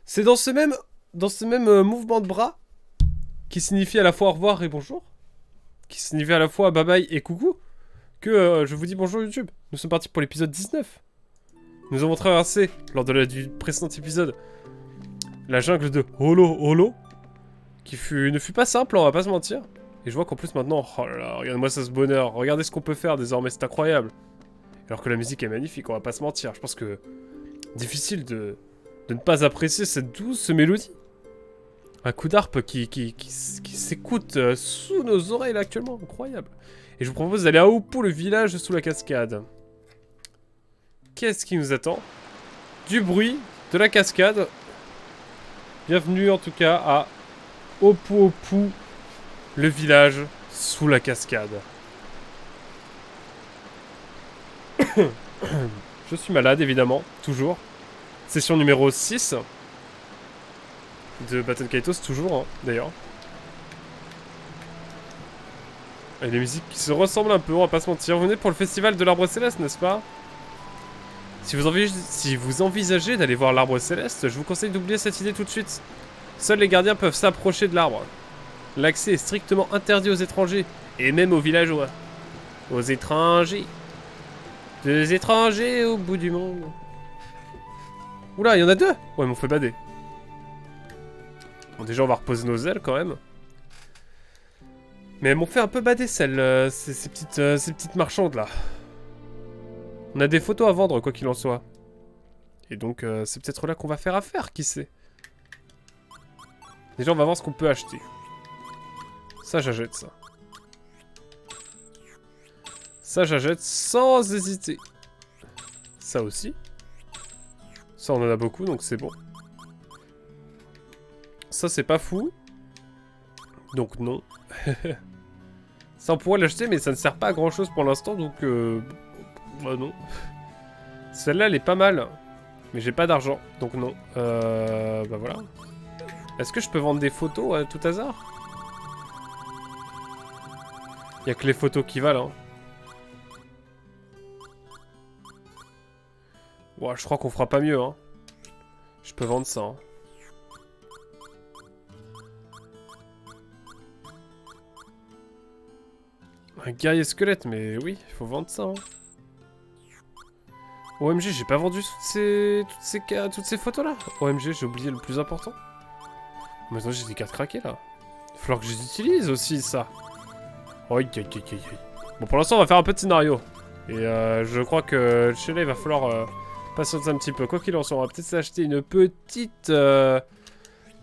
C'est dans ce même mouvement de bras, qui signifie à la fois au revoir et bonjour, qui signifie à la fois bye bye et coucou, que je vous dis bonjour YouTube. Nous sommes partis pour l'épisode 19. Nous avons traversé, lors de du précédent épisode, la jungle de Holo Holo, qui ne fut pas simple, on va pas se mentir. Et je vois qu'en plus maintenant, oh là là, regarde-moi ça ce bonheur, regardez ce qu'on peut faire désormais, c'est incroyable. Alors que la musique est magnifique, on va pas se mentir. Je pense que difficile de ne pas apprécier cette douce mélodie. Un coup d'harpe qui s'écoute sous nos oreilles là actuellement, incroyable. Et je vous propose d'aller à Oppo, le village sous la cascade. Qu'est-ce qui nous attend? Du bruit, de la cascade. Bienvenue en tout cas à Oppo, le village sous la cascade. Je suis malade évidemment, toujours. Session numéro 6 de Baton Kaitos, toujours hein, d'ailleurs. Et les musiques qui se ressemblent un peu, on va pas se mentir. Vous venez pour le festival de l'arbre céleste, n'est-ce pas? Si vous envisagez d'aller voir l'arbre céleste, je vous conseille d'oublier cette idée tout de suite. Seuls les gardiens peuvent s'approcher de l'arbre. L'accès est strictement interdit aux étrangers, et même aux villageois. Aux étrangers. Deux étrangers au bout du monde. Oula, il y en a deux. Ouais, ils m'ont fait bader. Bon, déjà, on va reposer nos ailes, quand même. Mais elles m'ont fait un peu bader, celles, ces petites marchandes, là. On a des photos à vendre, quoi qu'il en soit. Et donc, c'est peut-être là qu'on va faire affaire, qui sait. Déjà, on va voir ce qu'on peut acheter. Ça, j'achète ça. Ça, j'achète sans hésiter. Ça aussi. Ça, on en a beaucoup, donc c'est bon. Ça, c'est pas fou. Donc, non. Ça, on pourrait l'acheter, mais ça ne sert pas à grand-chose pour l'instant, donc... bah, non. Celle-là, elle est pas mal. Mais j'ai pas d'argent, donc non. Bah, voilà. Est-ce que je peux vendre des photos à tout hasard? Y'a que les photos qui valent, hein. Ouais, je crois qu'on fera pas mieux, hein. Je peux vendre ça, hein. Un guerrier squelette, mais oui, il faut vendre ça, hein. OMG, j'ai pas vendu toutes ces photos-là. OMG, j'ai oublié le plus important. Maintenant, j'ai des cartes craquées, là. Il va falloir que je les utilise aussi, ça. Bon, pour l'instant, on va faire un peu de scénario. Et je crois que chez là, il va falloir... patienter un petit peu. Quoi qu'il en soit, on va peut-être s'acheter une petite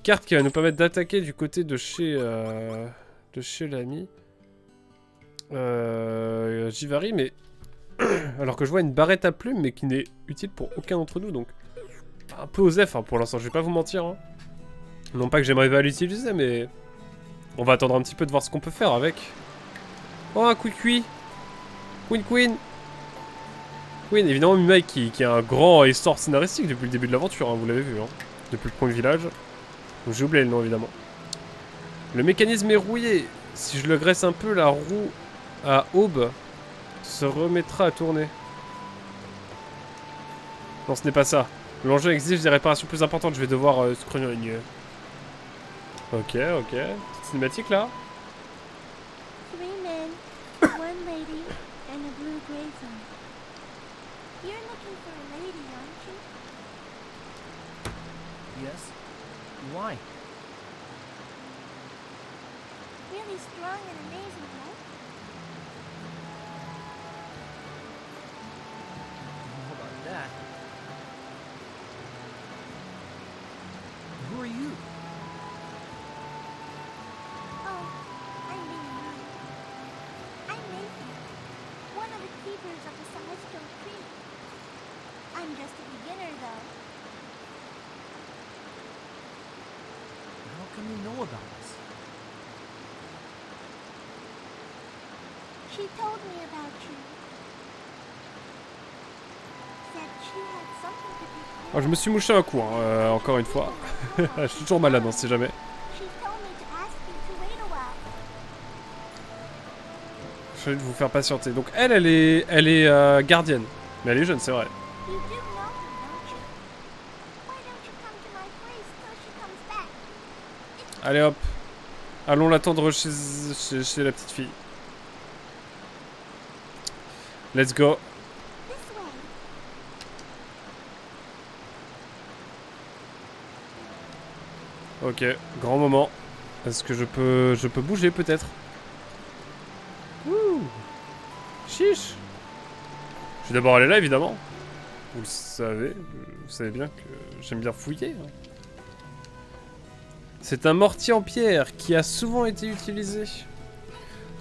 carte qui va nous permettre d'attaquer du côté de chez l'ami. Jivari, mais... alors que je vois une barrette à plumes, mais qui n'est utile pour aucun d'entre nous, donc... un peu osef, hein, pour l'instant, je vais pas vous mentir. Hein. Non pas que j'aimerais pas l'utiliser, mais... on va attendre un petit peu de voir ce qu'on peut faire avec. Oh, un Queen. Queen, évidemment, Mimai qui a un grand essor scénaristique depuis le début de l'aventure, hein, vous l'avez vu, hein, depuis le premier village. Donc j'ai oublié le nom, évidemment. Le mécanisme est rouillé. Si je le graisse un peu, la roue à aube se remettra à tourner. Non, ce n'est pas ça. L'enjeu exige des réparations plus importantes, je vais devoir scrogner une... Ok. Petite cinématique, là. Yes? Why? Really strong and amazing, right? How about that? Who are you? Oh, I'm Minnie. I'm Nathan, one of the keepers of the Celestial Tree. I'm just a beginner, though. How come you know about us? She told me about you. Said she had something to do. Oh, je me suis mouché un coup, hein, encore une fois. Je suis toujours malade, on sait jamais. She told me to ask you to wait a while. Je vais vous faire patienter. Donc elle est gardienne. Mais elle est jeune, c'est vrai. You do know her, don't you? Why don't you come to my place Allez hop. Allons l'attendre chez la petite fille. Let's go. This way. Ok, grand moment. Est-ce que je peux bouger peut-être? Ouh. Chiche. Je suis d'abord allé là évidemment. Vous savez bien que j'aime bien fouiller. Hein. C'est un mortier en pierre qui a souvent été utilisé.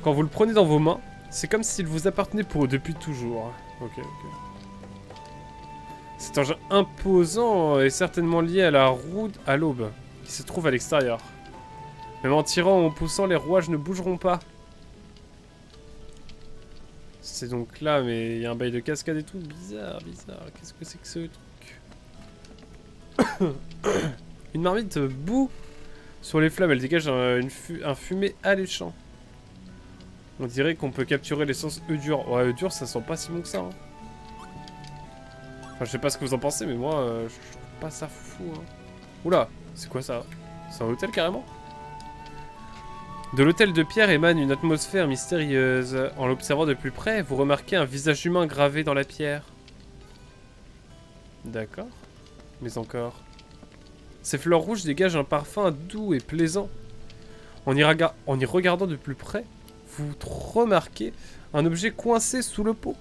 Quand vous le prenez dans vos mains, c'est comme s'il vous appartenait depuis toujours. Ok, ok. Cet engin imposant est certainement lié à la roue à l'aube, qui se trouve à l'extérieur. Même en tirant ou en poussant, les rouages ne bougeront pas. C'est donc là, mais il y a un bail de cascade et tout. Bizarre, bizarre. Qu'est-ce que c'est que ce truc? Une marmite boue sur les flammes. Elle dégage un fumée alléchant. On dirait qu'on peut capturer l'essence dur. Ouais, dur, ça sent pas si bon que ça. Hein. Enfin, je sais pas ce que vous en pensez, mais moi, je trouve pas ça fou. Hein. Oula, c'est quoi ça? C'est un hôtel carrément? De l'hôtel de pierre émane une atmosphère mystérieuse. En l'observant de plus près, vous remarquez un visage humain gravé dans la pierre. D'accord. Mais encore. Ces fleurs rouges dégagent un parfum doux et plaisant. En y regardant de plus près, vous remarquez un objet coincé sous le pot.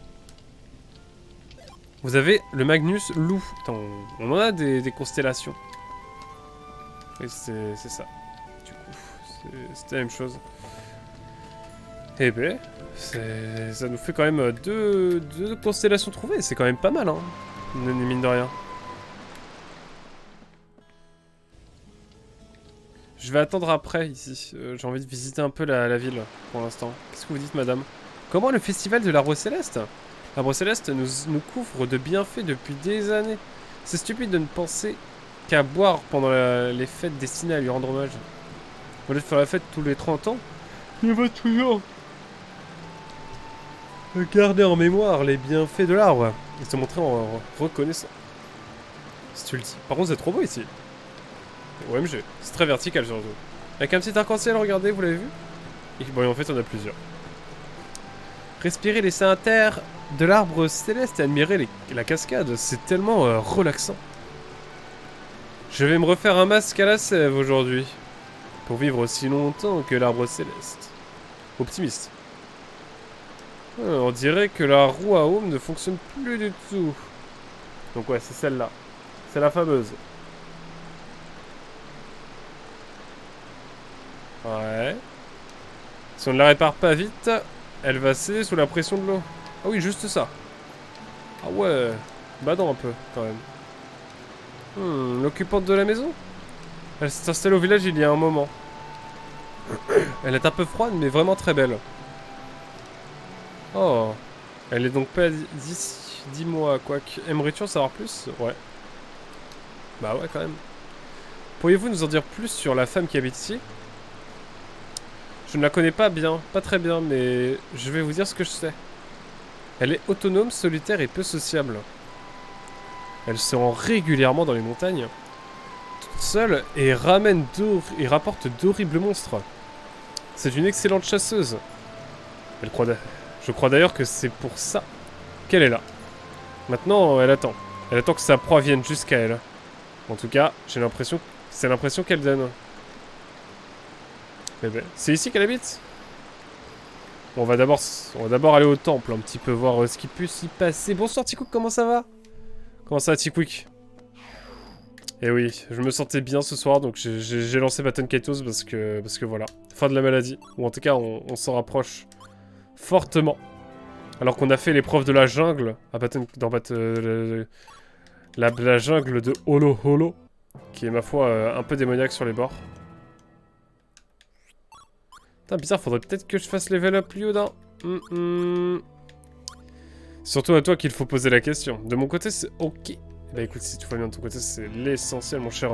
Vous avez le Magnus Loup. Attends, on en a des constellations. Et c'est ça. Du coup, c'est la même chose. Eh ben, ça nous fait quand même deux constellations trouvées. C'est quand même pas mal, hein. Mine de rien. Je vais attendre après, ici. J'ai envie de visiter un peu la ville, pour l'instant. Qu'est-ce que vous dites, madame? Comment le festival de l'Arbre Céleste? L'Arbre Céleste nous couvre de bienfaits depuis des années. C'est stupide de ne penser qu'à boire pendant les fêtes destinées à lui rendre hommage. Au lieu de faire la fête tous les 30 ans, il va toujours garder en mémoire les bienfaits de l'arbre et se montrer reconnaissant. Si tu le dis. Par contre, c'est trop beau ici. OMG, c'est très vertical surtout. Avec un petit arc-en-ciel, regardez, vous l'avez vu? Et bon, en fait, on a plusieurs. Respirer les terre de l'arbre céleste et admirer la cascade, c'est tellement relaxant. Je vais me refaire un masque à la sève aujourd'hui. Pour vivre aussi longtemps que l'arbre céleste. Optimiste. On dirait que la roue à aume ne fonctionne plus du tout. Donc ouais, c'est celle-là. C'est la fameuse. Ouais. Si on ne la répare pas vite, elle va céder sous la pression de l'eau. Ah oui, juste ça. Ah ouais. Badant un peu, quand même. L'occupante de la maison? Elle s'est installée au village il y a un moment. Elle est un peu froide, mais vraiment très belle. Oh. Elle est donc pas d'ici 10 mois, quoique. Aimerais-tu en savoir plus? Ouais. Bah ouais, quand même. Pourriez-vous nous en dire plus sur la femme qui habite ici? Je ne la connais pas bien, pas très bien, mais je vais vous dire ce que je sais. Elle est autonome, solitaire et peu sociable. Elle se rend régulièrement dans les montagnes, toute seule, et rapporte d'horribles monstres. C'est une excellente chasseuse. Je crois d'ailleurs que c'est pour ça qu'elle est là. Maintenant, elle attend. Elle attend que sa proie vienne jusqu'à elle. En tout cas, c'est l'impression qu'elle donne. Eh ben, c'est ici qu'elle habite? Bon, on va d'abord aller au temple, un petit peu voir ce qui peut s'y passer. Bonsoir Ticouk, comment ça va? Comment ça va Ticouk? Eh oui, je me sentais bien ce soir, donc j'ai lancé Baton Kaitos parce que voilà. Fin de la maladie. Ou en tout cas, on s'en rapproche fortement. Alors qu'on a fait l'épreuve de la jungle à la jungle de Holo Holo, qui est ma foi un peu démoniaque sur les bords. Putain, bizarre, faudrait peut-être que je fasse level up Yoda. Surtout à toi qu'il faut poser la question. De mon côté, c'est ok. Bah écoute, si tout va bien de ton côté, c'est l'essentiel, mon cher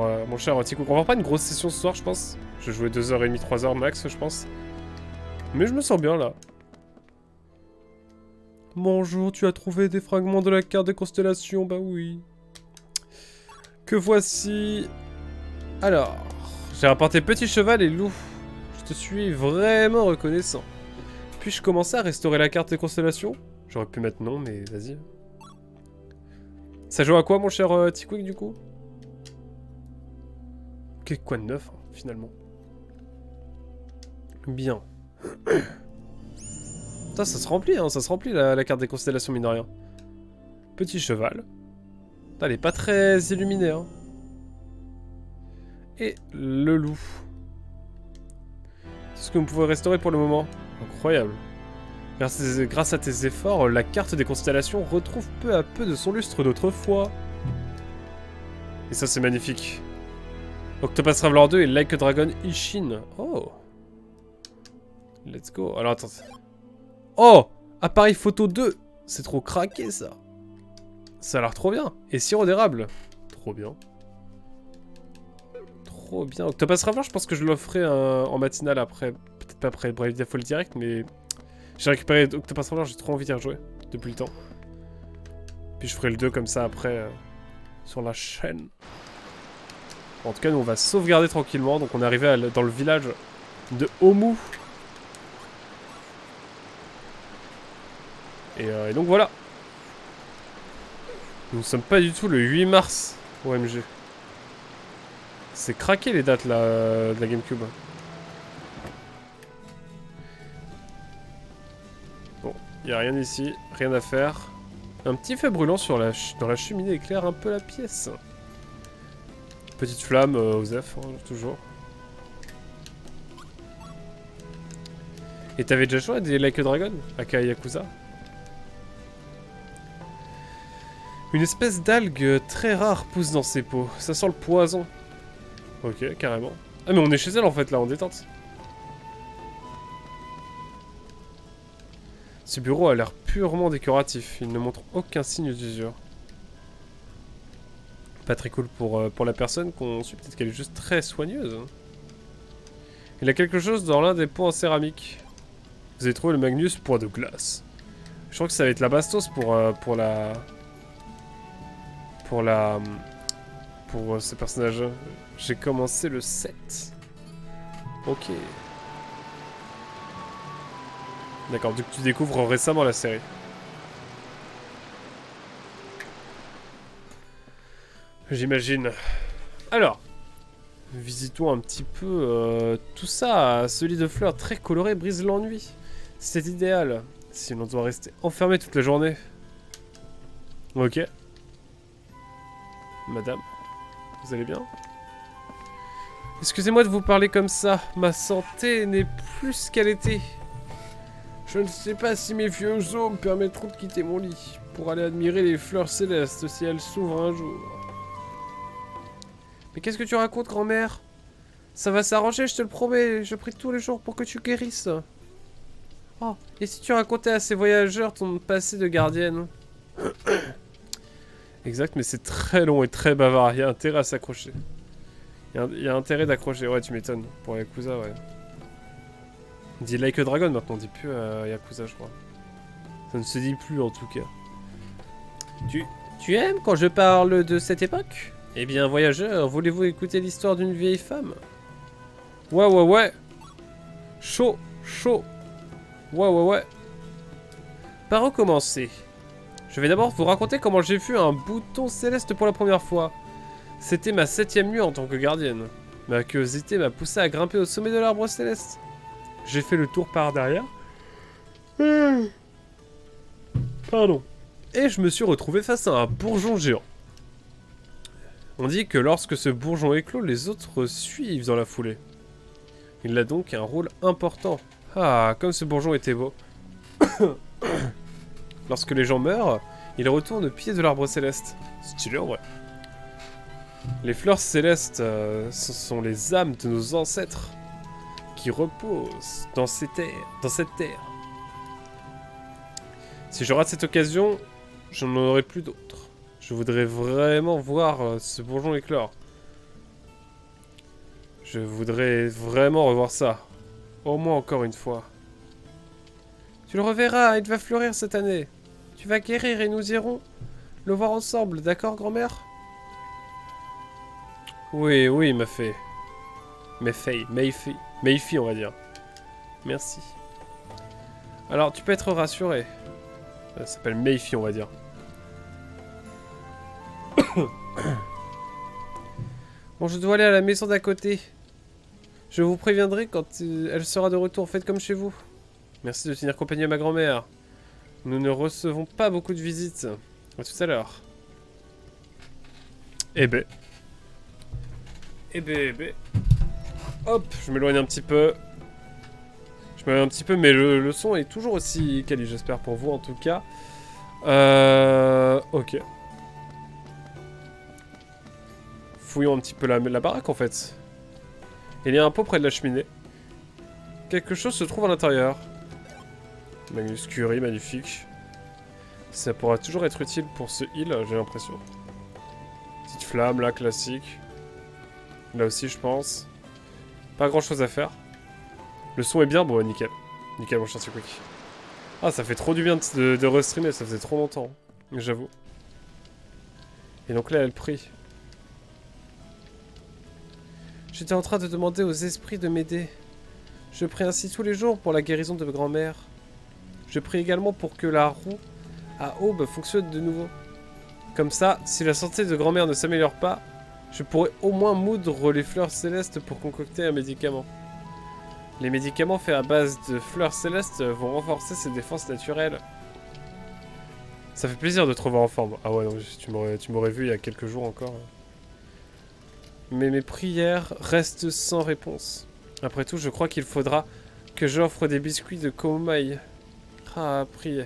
Ticouk. On va pas une grosse session ce soir, je pense. Je vais jouer 2h30, 3h max, je pense. Mais je me sens bien, là. Bonjour, tu as trouvé des fragments de la carte des constellations? Bah oui. Que voici... Alors... J'ai rapporté petit cheval et loup. Je te suis vraiment reconnaissant. Puis-je commencer à restaurer la carte des constellations? J'aurais pu mettre non, mais vas-y. Ça joue à quoi, mon cher Tiquick, du coup? Ok, quoi de neuf, hein, finalement. Bien. Putain, ça se remplit, hein, ça se remplit la carte des constellations, mine de rien. Petit cheval. Putain, elle est pas très illuminée, hein. Et le loup. C'est ce que vous pouvez restaurer pour le moment. Incroyable. Grâce à tes efforts, la carte des constellations retrouve peu à peu de son lustre d'autrefois. Et ça, c'est magnifique. Octopus Traveler 2 et Like a Dragon Ishin. Oh. Let's go. Alors, attends. Oh, appareil photo 2. C'est trop craqué, ça. Ça a l'air trop bien. Et sirop d'érable. Trop bien. Trop bien. Octopus Traveler, je pense que je l'offrais en matinale après. Peut-être pas après Brave Default direct, mais... J'ai récupéré Octopus Traveler, j'ai trop envie d'y rejouer. Depuis le temps. Puis je ferai le 2 comme ça après. Sur la chaîne. En tout cas, nous, on va sauvegarder tranquillement. Donc, on est arrivé dans le village de Omu. Et donc, voilà. Nous ne sommes pas du tout le 8 mars. OMG. C'est craqué, les dates, là, de la Gamecube. Bon, il n'y a rien ici. Rien à faire. Un petit feu brûlant dans la cheminée éclaire un peu la pièce. Petite flamme, Osef, hein, toujours. Et t'avais déjà joué à des Like a Dragon? Aka Yakuza? Une espèce d'algue très rare pousse dans ses pots. Ça sent le poison. Ok, carrément. Ah mais on est chez elle en fait là, en détente. Ce bureau a l'air purement décoratif. Il ne montre aucun signe d'usure. Pas très cool pour la personne qu'on suit. Peut-être qu'elle est juste très soigneuse. Il y a quelque chose dans l'un des pots en céramique. Vous avez trouvé le Magnus point de glace. Je crois que ça va être la bastos pour ce personnage. J'ai commencé le 7. Ok. D'accord, donc tu découvres récemment la série. J'imagine. Alors, visitons un petit peu tout ça. Ce lit de fleurs très coloré brise l'ennui. C'est idéal si l'on doit rester enfermé toute la journée. Ok. Madame, vous allez bien? Excusez-moi de vous parler comme ça. Ma santé n'est plus ce qu'elle était. Je ne sais pas si mes vieux os me permettront de quitter mon lit pour aller admirer les fleurs célestes si elles s'ouvrent un jour. Mais qu'est-ce que tu racontes, grand-mère? Ça va s'arranger, je te le promets. Je prie tous les jours pour que tu guérisses. Oh, et si tu racontais à ces voyageurs ton passé de gardienne? Exact, mais c'est très long et très bavard. Il y a intérêt à s'accrocher. Il y a intérêt d'accrocher. Ouais, tu m'étonnes. Pour Yakuza, ouais. On dit Like a Dragon maintenant, on dit plus Yakuza, je crois. Ça ne se dit plus en tout cas. Tu aimes quand je parle de cette époque? Eh bien, voyageurs, voulez-vous écouter l'histoire d'une vieille femme? Ouais, ouais, ouais. Chaud, chaud. Ouais, ouais, ouais. Par où commencer? Je vais d'abord vous raconter comment j'ai vu un bouton céleste pour la première fois. C'était ma 7ème nuit en tant que gardienne. Ma curiosité m'a poussé à grimper au sommet de l'arbre céleste. J'ai fait le tour par derrière. Pardon. Et je me suis retrouvé face à un bourgeon géant. On dit que lorsque ce bourgeon éclot, les autres suivent dans la foulée. Il a donc un rôle important. Ah, comme ce bourgeon était beau. Lorsque les gens meurent, ils retournent au pied de l'arbre céleste. Stylé en vrai. Les fleurs célestes, ce sont les âmes de nos ancêtres qui reposent dans cette terre. Si je rate cette occasion, je n'en aurai plus d'autres. Je voudrais vraiment voir ce bourgeon éclore. Je voudrais vraiment revoir ça. Au moins encore une fois. Tu le reverras, il va fleurir cette année. Tu vas guérir et nous irons le voir ensemble, d'accord, grand-mère? Oui, oui, ma fée. Mayfi, on va dire. Merci. Alors, tu peux être rassuré. Ça s'appelle Mayfi, on va dire. Bon, je dois aller à la maison d'à côté. Je vous préviendrai quand elle sera de retour. Faites comme chez vous. Merci de tenir compagnie à ma grand-mère. Nous ne recevons pas beaucoup de visites. À tout à l'heure. Eh ben. Hop, je m'éloigne un petit peu. Mais le son est toujours aussi quali, j'espère pour vous en tout cas. Ok. Fouillons un petit peu la baraque en fait. Il y a un pot près de la cheminée. Quelque chose se trouve à l'intérieur. Magnus Curie, magnifique. Ça pourra toujours être utile pour ce heal, j'ai l'impression. Petite flamme là, classique. Là aussi, je pense. Pas grand chose à faire. Le son est bien, bon, nickel. Nickel, mon cher Quick. Ah, ça fait trop du bien de restreamer, ça faisait trop longtemps. J'avoue. Et donc là, elle prie. J'étais en train de demander aux esprits de m'aider. Je prie ainsi tous les jours pour la guérison de ma grand-mère. Je prie également pour que la roue à aube fonctionne de nouveau. Comme ça, si la santé de grand-mère ne s'améliore pas, je pourrais au moins moudre les fleurs célestes pour concocter un médicament. Les médicaments faits à base de fleurs célestes vont renforcer ses défenses naturelles. Ça fait plaisir de te revoir en forme. Ah ouais, non, tu m'aurais vu il y a quelques jours encore. Mais mes prières restent sans réponse. Après tout, je crois qu'il faudra que j'offre des biscuits de Komomai. Ah, prier.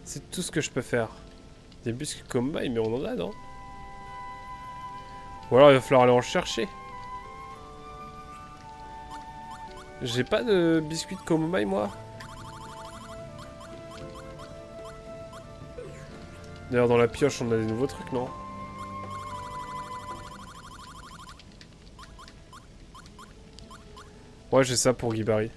C'est tout ce que je peux faire. Des biscuits Komomai, mais on en a, non? Ou alors il va falloir aller en chercher. J'ai pas de biscuits de Komomai, moi. D'ailleurs, dans la pioche, on a des nouveaux trucs, non? Ouais, j'ai ça pour Guibari.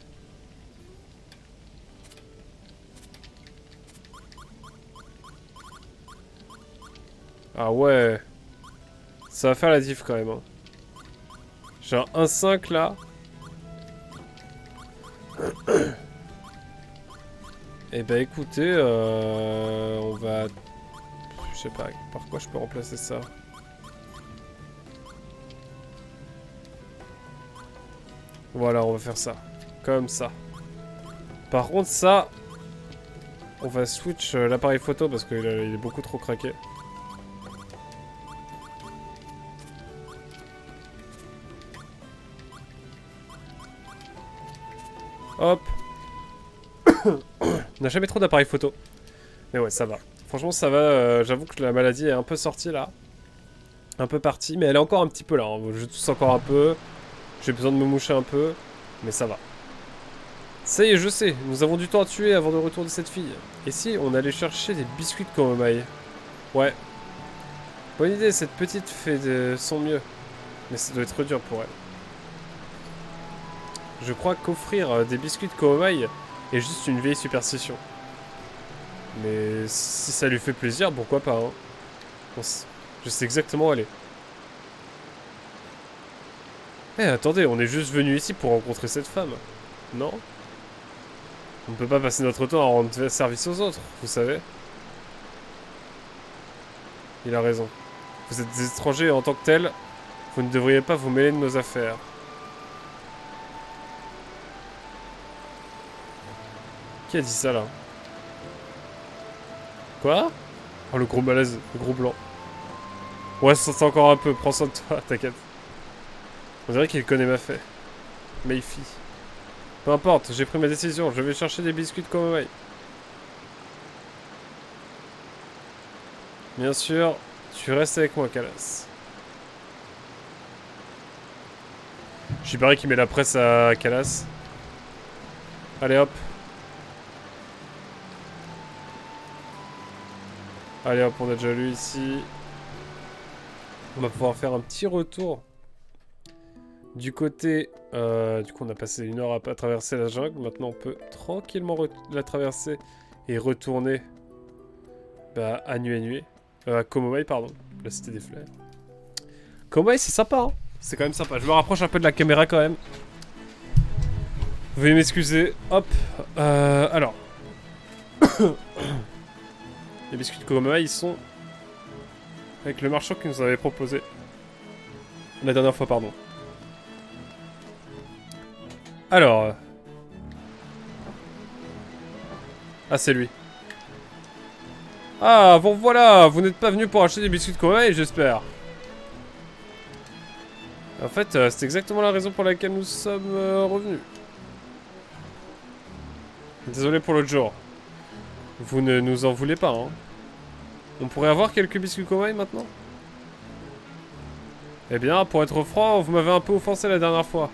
Ah ouais. Ça va faire la diff quand même. Hein. J'ai un 1-5 là. Et bah écoutez, on va... Je sais pas, par quoi je peux remplacer ça? Voilà, on va faire ça. Comme ça. Par contre, ça... On va switch l'appareil photo parce qu'il est beaucoup trop craqué. Hop. On n'a jamais trop d'appareil photo. Mais ouais, ça va. Franchement, ça va. J'avoue que la maladie est un peu sortie là. Un peu partie, mais elle est encore un petit peu là. Hein. Je tousse encore un peu. J'ai besoin de me moucher un peu. Mais ça va. Ça y est, je sais. Nous avons du temps à tuer avant le retour de cette fille. Et si on allait chercher des biscuits de Komomai? Ouais. Bonne idée, cette petite fait de son mieux. Mais ça doit être dur pour elle. Je crois qu'offrir des biscuits de Komomai est juste une vieille superstition. Mais si ça lui fait plaisir, pourquoi pas, hein. Je sais exactement où aller. Eh, attendez, on est juste venu ici pour rencontrer cette femme. Non? On ne peut pas passer notre temps à rendre service aux autres, vous savez. Il a raison. Vous êtes des étrangers et en tant que tels, vous ne devriez pas vous mêler de nos affaires. Qui a dit ça, là? Quoi? Oh, le gros malaise, le gros blanc. Ouais, ça sent encore un peu, prends soin de toi, t'inquiète. On dirait qu'il connaît ma fée. Mayfi. Peu importe, j'ai pris ma décision, je vais chercher des biscuits de Komomai. Bien sûr, tu restes avec moi, Calas. J'ai pareil qu'il met la presse à Calas. Allez hop. Allez hop, on a déjà lu ici. On va pouvoir faire un petit retour. Du côté... du coup, on a passé 1 heure à traverser la jungle. Maintenant, on peut tranquillement la traverser et retourner à Nué. À Komomai, pardon. La cité des fleurs. Komomai, c'est sympa, hein. C'est quand même sympa. Je me rapproche un peu de la caméra quand même. Veuillez m'excuser. Hop. Alors. Les biscuits de Komamaï, ils sont avec le marchand qui nous avait proposé la dernière fois, pardon. Alors. Ah, c'est lui. Ah, bon voilà, vous n'êtes pas venu pour acheter des biscuits de Komamaï, j'espère. En fait, c'est exactement la raison pour laquelle nous sommes revenus. Désolé pour l'autre jour. Vous ne nous en voulez pas, hein. On pourrait avoir quelques biscuits Komamaï maintenant? Eh bien, pour être franc, vous m'avez un peu offensé la dernière fois.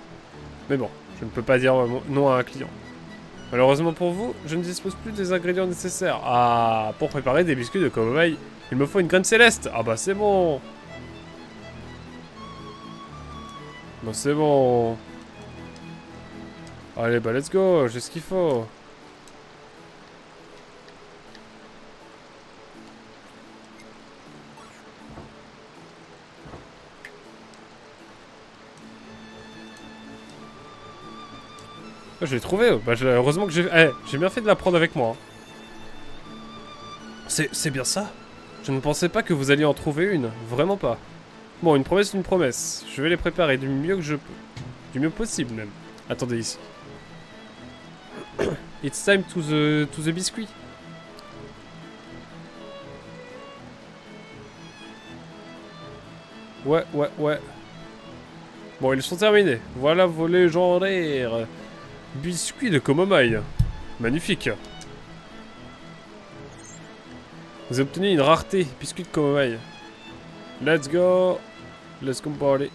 Mais bon, je ne peux pas dire non à un client. Malheureusement pour vous, je ne dispose plus des ingrédients nécessaires. Ah, pour préparer des biscuits de Komamaï, il me faut une graine céleste. Ah bah c'est bon. Bah c'est bon. Allez, bah let's go, j'ai ce qu'il faut. Je l'ai trouvé, bah heureusement que j'ai bien fait de la prendre avec moi. C'est bien ça. Je ne pensais pas que vous alliez en trouver une, vraiment pas. Bon, une promesse. Je vais les préparer du mieux que je peux. Du mieux possible même. Attendez ici. It's time to the biscuit. Ouais. Bon, ils sont terminés. Voilà vos légendaires biscuits de Komamaï. Magnifique. Vous avez obtenu une rareté, biscuits de Komamaï. Let's go. Let's go party.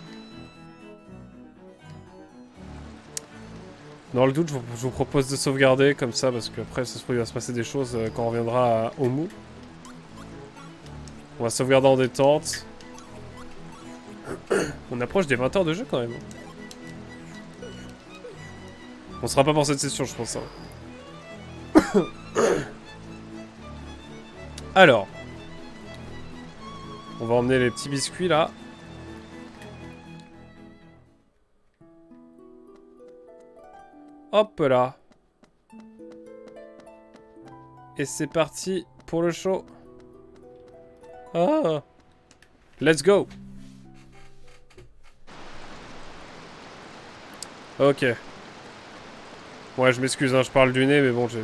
Dans le doute, je vous propose de sauvegarder comme ça, parce qu'après, ça se trouve, il va se passer des choses quand on reviendra à Omu. On va sauvegarder en détente. On approche des 20 heures de jeu quand même. On sera pas pour cette session, je pense. Hein. Alors. On va emmener les petits biscuits là. Hop là. Et c'est parti pour le show. Ah. Let's go. Ok. Ouais, je m'excuse, hein, je parle du nez, mais bon, je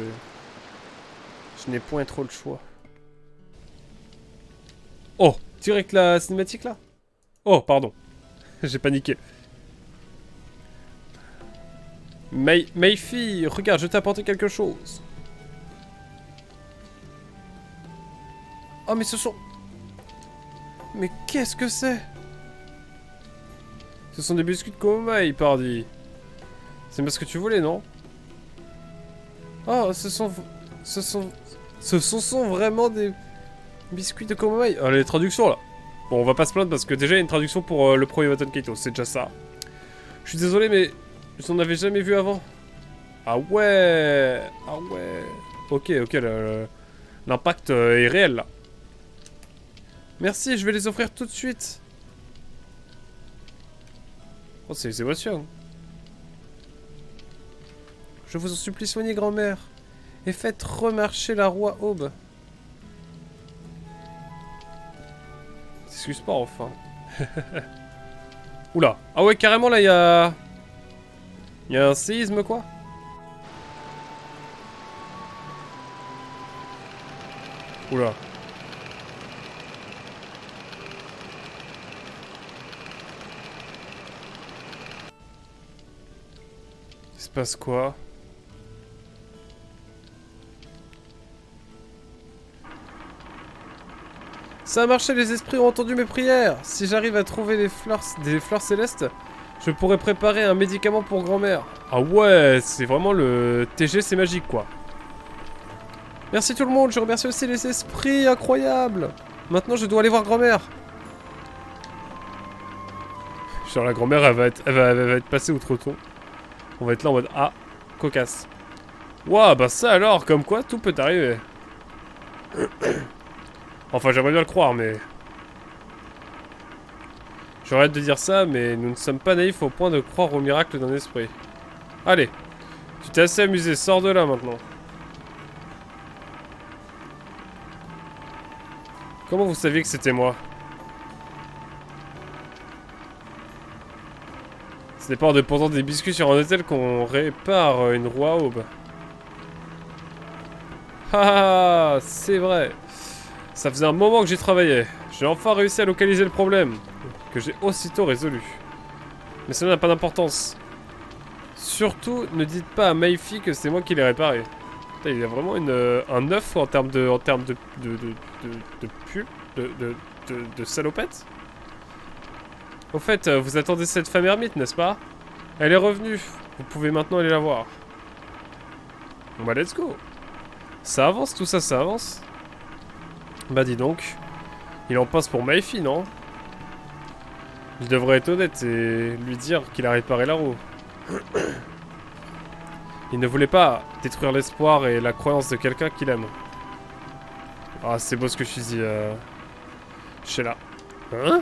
n'ai point trop le choix. Oh, direct la cinématique là? Oh, pardon. J'ai paniqué. Mayfi, regarde, je t'ai apporté quelque chose. Oh, mais ce sont... Mais qu'est-ce que c'est? Ce sont des biscuits de Komamaï, pardi. C'est bien ce que tu voulais, non? Oh, ce sont vraiment des biscuits de Komamaï. Ah, les traductions, là. Bon, on va pas se plaindre parce que déjà, il y a une traduction pour le premier Baton Kaito. C'est déjà ça. Je suis désolé, mais je n'en avais jamais vu avant. Ah ouais. Ah ouais. Ok, l'impact est réel, là. Merci, je vais les offrir tout de suite. Oh, c'est les émotions. Je vous en supplie, soignez grand-mère. Et faites remarcher la roi Aube. T'excuses pas, enfin. Oula. Ah ouais, carrément, là, il y a... Il y a un séisme, quoi. Oula. Il se passe quoi? Ça a marché, les esprits ont entendu mes prières. Si j'arrive à trouver des fleurs célestes, je pourrais préparer un médicament pour grand-mère. Ah ouais, c'est vraiment le TG, c'est magique, quoi. Merci tout le monde, je remercie aussi les esprits, incroyable. Maintenant, je dois aller voir grand-mère. Genre, la grand-mère, elle va être passée outre-ton. On va être là en mode, ah, cocasse. Ouah, bah ça alors, comme quoi, tout peut arriver. Enfin, j'aimerais bien le croire, mais... J'arrête de dire ça, mais nous ne sommes pas naïfs au point de croire au miracle d'un esprit. Allez, tu t'es assez amusé, sors de là maintenant. Comment vous saviez que c'était moi? Ce n'est pas en déposant des biscuits sur un hôtel qu'on répare une roue à aube. Ah, c'est vrai. Ça faisait un moment que j'y travaillais. J'ai enfin réussi à localiser le problème, que j'ai aussitôt résolu. Mais cela n'a pas d'importance. Surtout, ne dites pas à Mayfi que c'est moi qui l'ai réparé. Putain, il y a vraiment un œuf en termes de pull, de salopette. Au fait, vous attendez cette femme ermite, n'est-ce pas? Elle est revenue. Vous pouvez maintenant aller la voir. Bon bah let's go. Ça avance tout ça, ça avance. Bah dis donc. Il en passe pour Mayfi, non? Il devrait être honnête et lui dire qu'il a réparé la roue. Il ne voulait pas détruire l'espoir et la croyance de quelqu'un qu'il aime. Ah, c'est beau ce que je dis, Sheila. Hein?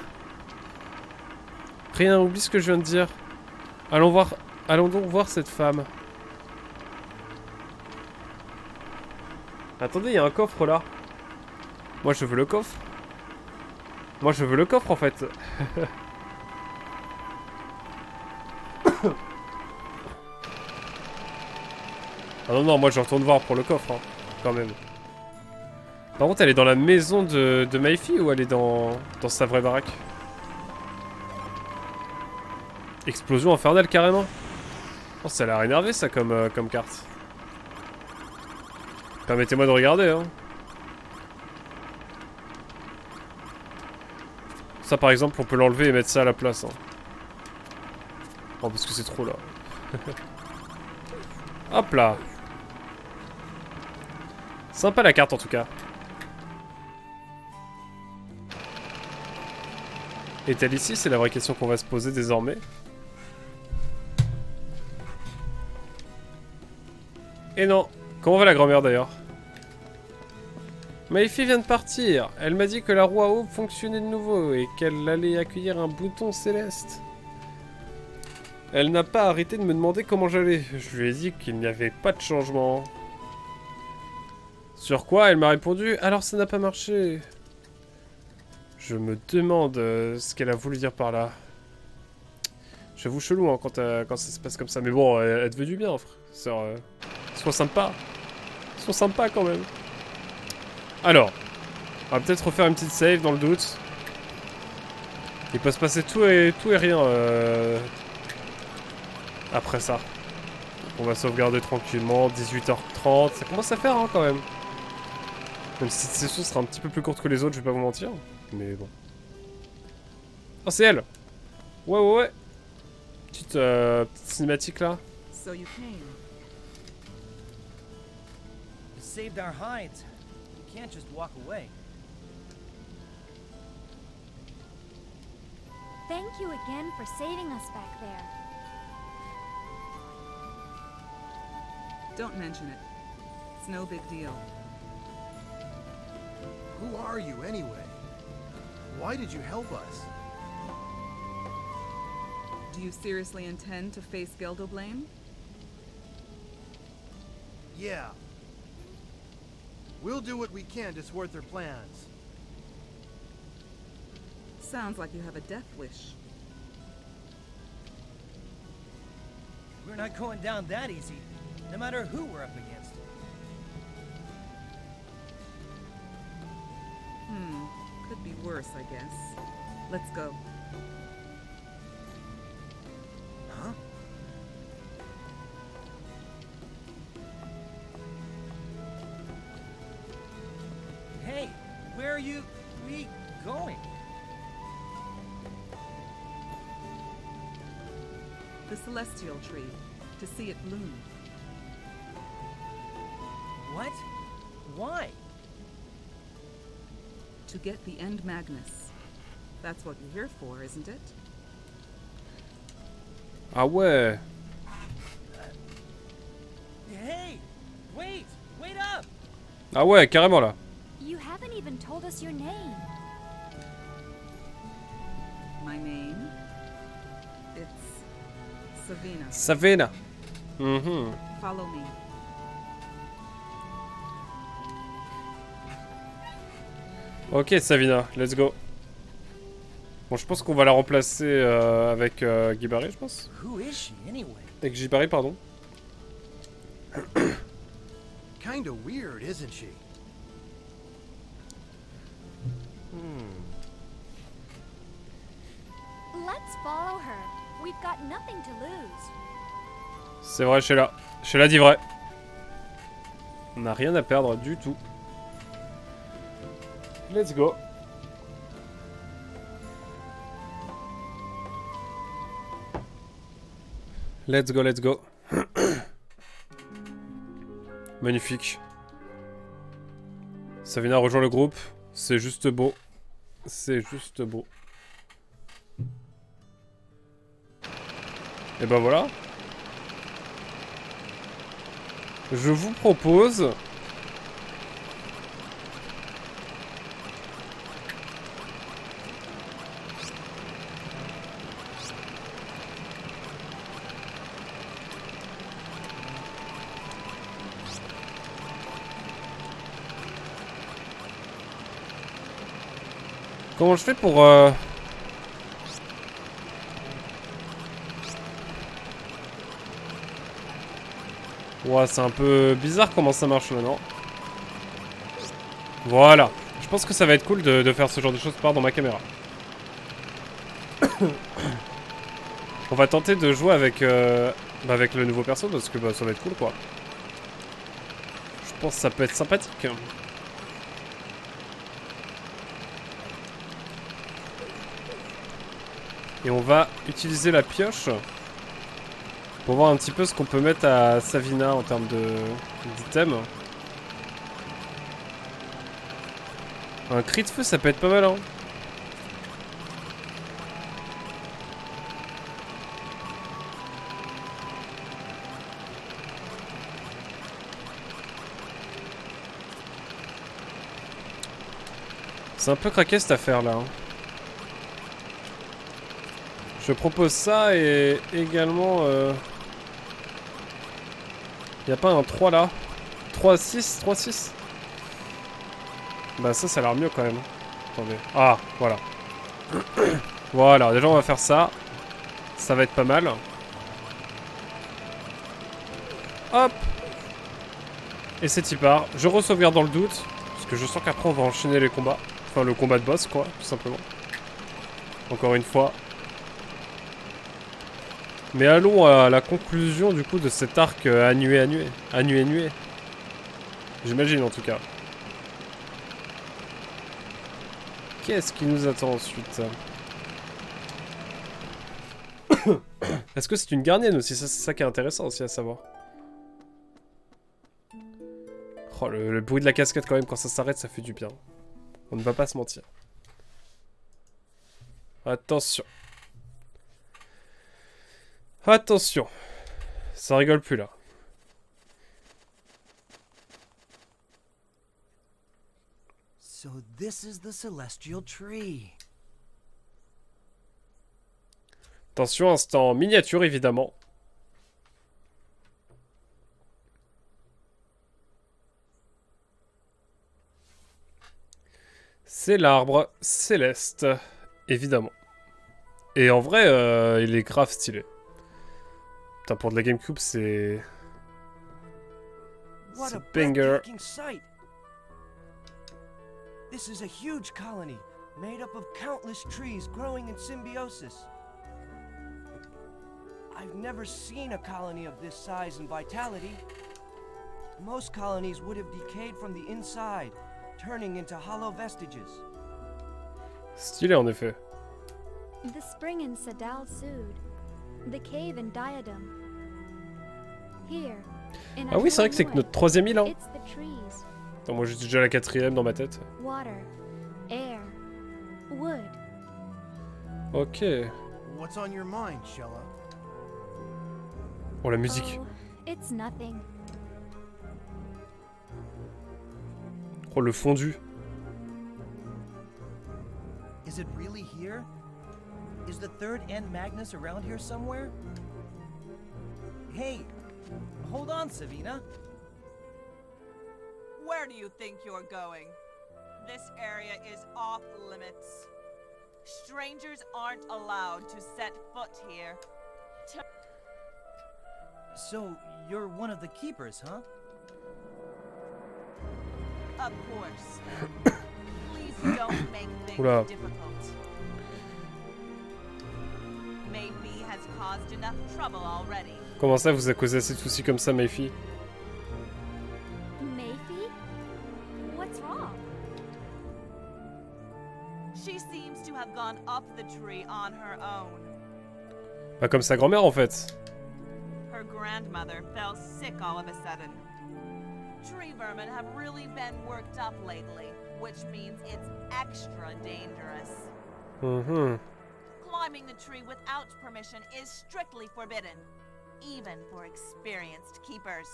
Rien, oublie ce que je viens de dire. Allons donc voir cette femme. Attendez, il y a un coffre là. Moi je veux le coffre. Moi je veux le coffre en fait. Ah non, non, moi je retourne voir pour le coffre, hein, quand même. Par contre, elle est dans la maison de Mayfi ou elle est dans sa vraie baraque? Explosion infernale carrément. Oh, ça a l'air énervé ça comme carte. Permettez-moi de regarder, hein. Ça par exemple, on peut l'enlever et mettre ça à la place. Hein. Oh, parce que c'est trop là. Hop là. Sympa la carte en tout cas. Est-elle ici? C'est la vraie question qu'on va se poser désormais. Et non. Comment va la grand-mère d'ailleurs? Mayfi vient de partir. Elle m'a dit que la roue à aube fonctionnait de nouveau et qu'elle allait accueillir un bouton céleste. Elle n'a pas arrêté de me demander comment j'allais. Je lui ai dit qu'il n'y avait pas de changement. Sur quoi elle m'a répondu « Alors ça n'a pas marché ». Je me demande ce qu'elle a voulu dire par là. J'avoue chelou hein, quand ça se passe comme ça. Mais bon, elle te veut du bien, frère. Sois sympa. Sois sympa quand même. Alors, on va peut-être refaire une petite save dans le doute. Il peut se passer tout et rien après ça. On va sauvegarder tranquillement. 18h30. Ça commence à faire hein, quand même. Même si cette session sera un petit peu plus courte que les autres, je vais pas vous mentir. Mais bon. Oh, c'est elle! Ouais. Petite cinématique là. So you came. You saved our hides. You can't just walk away. Thank you again for saving us back there. Don't mention it. It's no big deal. Who are you, anyway? Why did you help us? Do you seriously intend to face Geldoblame? Yeah. We'll do what we can to thwart their plans. Sounds like you have a death wish. We're not going down that easy, no matter who we're up against. Could be worse, I guess. Let's go. Huh? Hey, where are we going? The Celestial Tree, to see it bloom. What? Why? To get the End Magnus. That's what you're here for, isn't it? Ah ouais. Hey! Wait! Wait up! Ah ouais, carrément là. You haven't even told us your name. My name? It's Savina. Savena. Mhm. Follow me. Ok, Savina, let's go. Bon, je pense qu'on va la remplacer avec Gibari, je pense. Who is she anyway? Avec Gibari, pardon. Kinda weird, isn't she? Let's follow her. We've got nothing to lose. C'est vrai, Sheila. Sheila dit vrai. On n'a rien à perdre du tout. Let's go. Let's go, let's go. Magnifique. Savina rejoint le groupe. C'est juste beau. C'est juste beau. Et ben voilà. Je vous propose... Comment je fais pour... Ouais, c'est un peu bizarre comment ça marche là, non? Voilà. Je pense que ça va être cool de faire ce genre de choses par dans ma caméra. On va tenter de jouer avec, avec le nouveau perso parce que ça va être cool quoi. Je pense que ça peut être sympathique. Et on va utiliser la pioche pour voir un petit peu ce qu'on peut mettre à Savina en termes d'items. Un cri de feu, ça peut être pas mal, hein. C'est un peu craqué cette affaire là, hein. Je propose ça et également... Y a pas un 3 là? 3-6? 3-6? Bah ça a l'air mieux quand même. Attendez. Ah, voilà. Voilà, déjà on va faire ça. Ça va être pas mal. Hop! Et c'est y part. Je re-sauvegarde dans le doute. Parce que je sens qu'après on va enchaîner les combats. Enfin le combat de boss quoi, tout simplement. Encore une fois. Mais allons à la conclusion du coup de cet arc annué. J'imagine en tout cas. Qu'est-ce qui nous attend ensuite? Est-ce que c'est une gardienne aussi? Ça, c'est ça qui est intéressant aussi à savoir. Oh, le bruit de la cascade quand même, quand ça s'arrête, ça fait du bien. On ne va pas se mentir. Attention. Attention. Ça rigole plus là. So this is the celestial tree. Attention, instant miniature évidemment. C'est l'arbre céleste, évidemment. Et en vrai, il est grave stylé. Putain, pour de la GameCube, c'est... What a banger. breathtaking sight! This is a huge colony, made up of countless trees growing in symbiosis. I've never seen a colony of this size and vitality. Most colonies would have decayed from the inside, turning into hollow vestiges. Stylé en effet. The spring in Sadal Sud. The cave in Diadem. Here, in Ah oui, c'est vrai que c'est que notre troisième île, hein. It's the trees, Attends, moi j'ai déjà la quatrième dans ma tête. water, air, wood. Ok. What's on your mind, Shella? Oh, la musique. Oh, it's nothing. Oh, le fondu. Is it really here? Is the third End Magnus around here somewhere? Hey, hold on, Savina. Where do you think you're going? This area is off limits. Strangers aren't allowed to set foot here. So, you're one of the keepers, huh? Of course. Please don't make things Oula. difficult. Maybe has caused enough trouble already. Comment ça, vous a causé assez de soucis comme ça, mes filles? Mayfie? What's wrong? She seems to have gone up the tree on her own. Pas comme sa grand-mère en fait. Her grandmother fell sick all of a sudden. Tree vermin have really been worked up lately, which means it's extra dangerous. Mhm. Climbing the tree without permission is strictly forbidden, even for experienced keepers.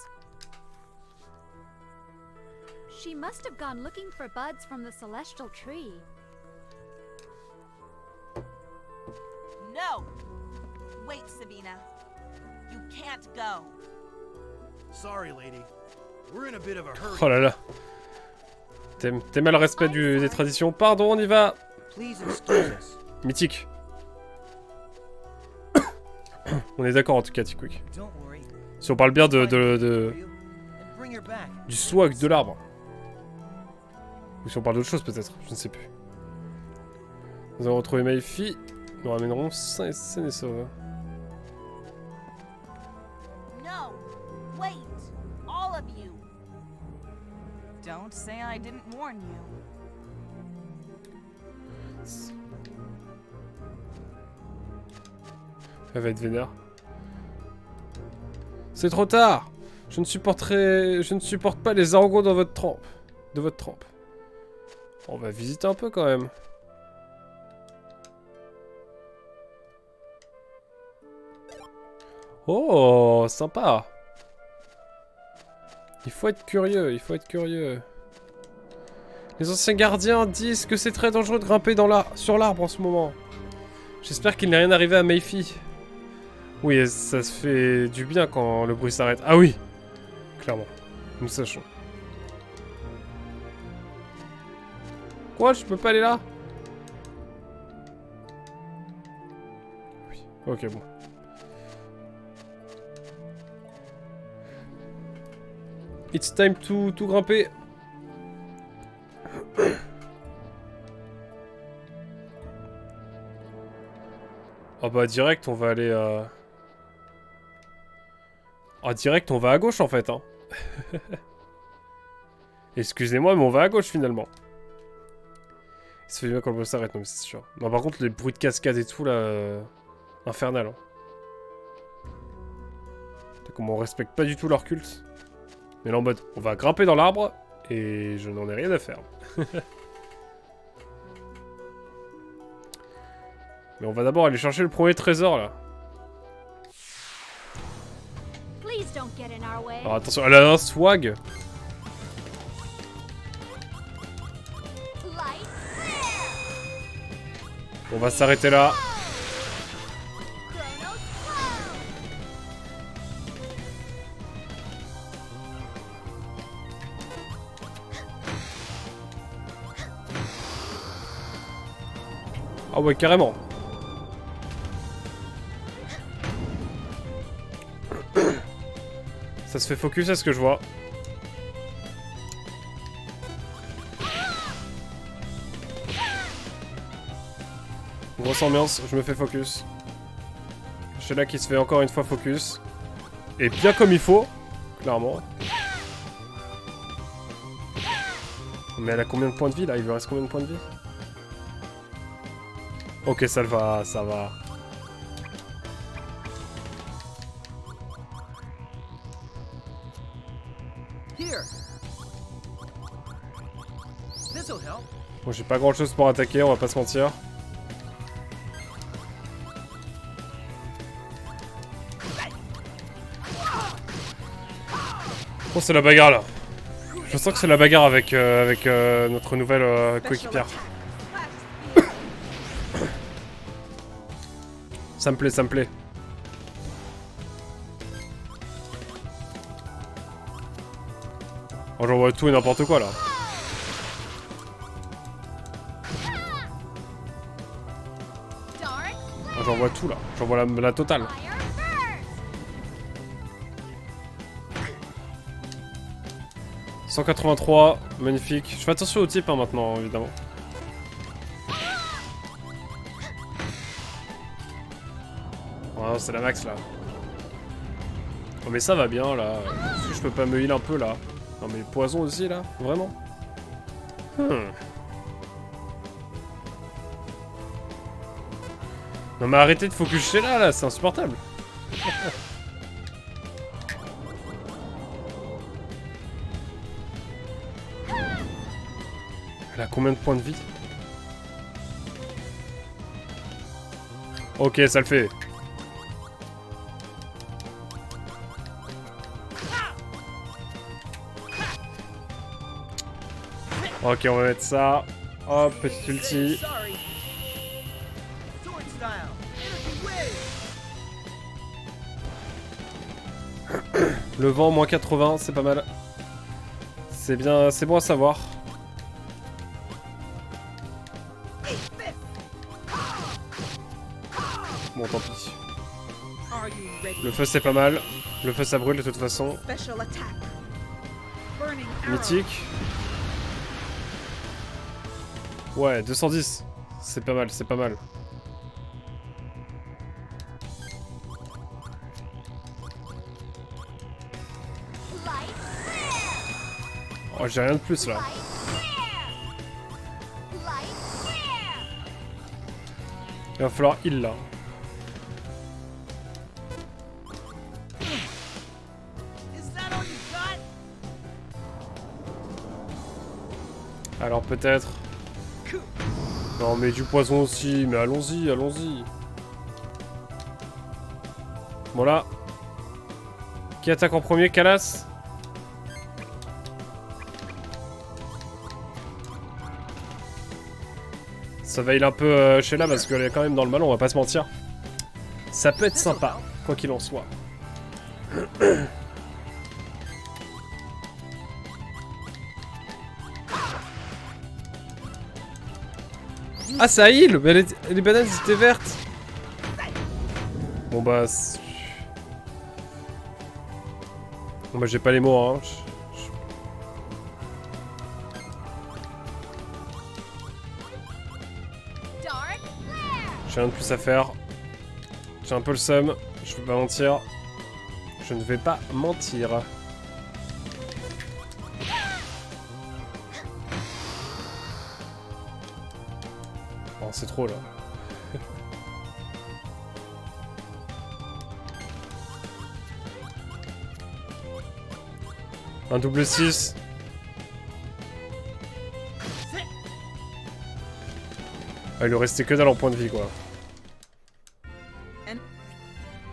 She must have gone looking for buds from the celestial tree. No! Wait, Sabina. You can't go. Sorry, lady. We're in a bit of a hurry. Oh là là. T'aimes le respect des traditions. Pardon, on y va. Please excuse us. Mythique. On est d'accord en tout cas, Tickwick. Don't worry. Si on parle bien Find her for you and bring her back. du swag de l'arbre. Ou si on parle d'autre chose peut-être, je ne sais plus. Nous avons retrouvé Mayfie. Nous ramènerons sains et saufs. No! Wait! All of you! Don't say I didn't warn you. Elle va être vénère. C'est trop tard. Je ne supporte pas les argots dans votre trempe. De votre trempe. On va visiter un peu quand même. Oh, sympa. Il faut être curieux, il faut être curieux. Les anciens gardiens disent que c'est très dangereux de grimper sur l'arbre en ce moment. J'espère qu'il n'est rien arrivé à Mayfie. Oui, ça se fait du bien quand le bruit s'arrête. Ah oui, clairement, nous sachons. Quoi, je peux pas aller là? Oui, ok, bon. It's time to grimper. Oh bah direct on va aller Oh direct on va à gauche en fait hein. Excusez-moi mais on va à gauche finalement. Ça fait bien quand le boss s'arrête, non mais c'est sûr. Non par contre les bruits de cascade et tout là... infernal hein. Comme on respecte pas du tout leur culte. Mais là en mode on va grimper dans l'arbre et je n'en ai rien à faire. Mais on va d'abord aller chercher le premier trésor là. Please don't get in our way. Alors attention, elle a un swag. Light. On va s'arrêter là. Chronos flow. Ah ouais carrément. Ça se fait focus à ce que je vois. Grosse ambiance, je me fais focus. Je là qui se fait encore une fois focus. Et bien comme il faut, clairement. Mais elle a combien de points de vie là? Il lui reste combien de points de vie? Ok, ça va, ça va. Here. This'll help. Bon, j'ai pas grand chose pour attaquer, on va pas se mentir. Oh, c'est la bagarre là. Je sens que c'est la bagarre avec, notre nouvelle coéquipière. Ça me plaît, ça me plaît. Oh, j'en vois tout et n'importe quoi là. Oh, j'en vois tout là. J'en vois la totale. 183, magnifique. Je fais attention au type hein, maintenant, évidemment. Oh, c'est la max là. Oh, mais ça va bien là. Est-ce que je peux pas me heal un peu là? Non, mais poison aussi là, vraiment. Non, mais arrêtez de focus chez là, c'est insupportable. Elle a combien de points de vie? Ok, ça le fait. Ok, on va mettre ça. Hop, petit ulti. Sorry. Sword style. Energy wave. Le vent, moins 80, c'est pas mal. C'est bien, c'est bon à savoir. Bon, tant pis. Are you ready? Le feu, c'est pas mal. Le feu, ça brûle de toute façon. Special attack. Burning arrow. Mythique. Ouais, 210. C'est pas mal, c'est pas mal. Oh, j'ai rien de plus là. Il va falloir heal là. Is that all you got? Alors peut-être. Non mais du poison aussi, mais allons-y, allons-y. Bon là. Qui attaque en premier, Calas? Ça va heal un peu chez là parce qu'elle est quand même dans le mal, on va pas se mentir. Ça peut être sympa, quoi qu'il en soit. Ah ça heal, mais les bananes étaient vertes. Bon bah... Bon bah j'ai pas les mots hein. J'ai rien de plus à faire. J'ai un peu le seum, je vais pas mentir. Je ne vais pas mentir. Oh, c'est trop là. Un double 6. Ah, il lui restait que dalle en point de vie quoi.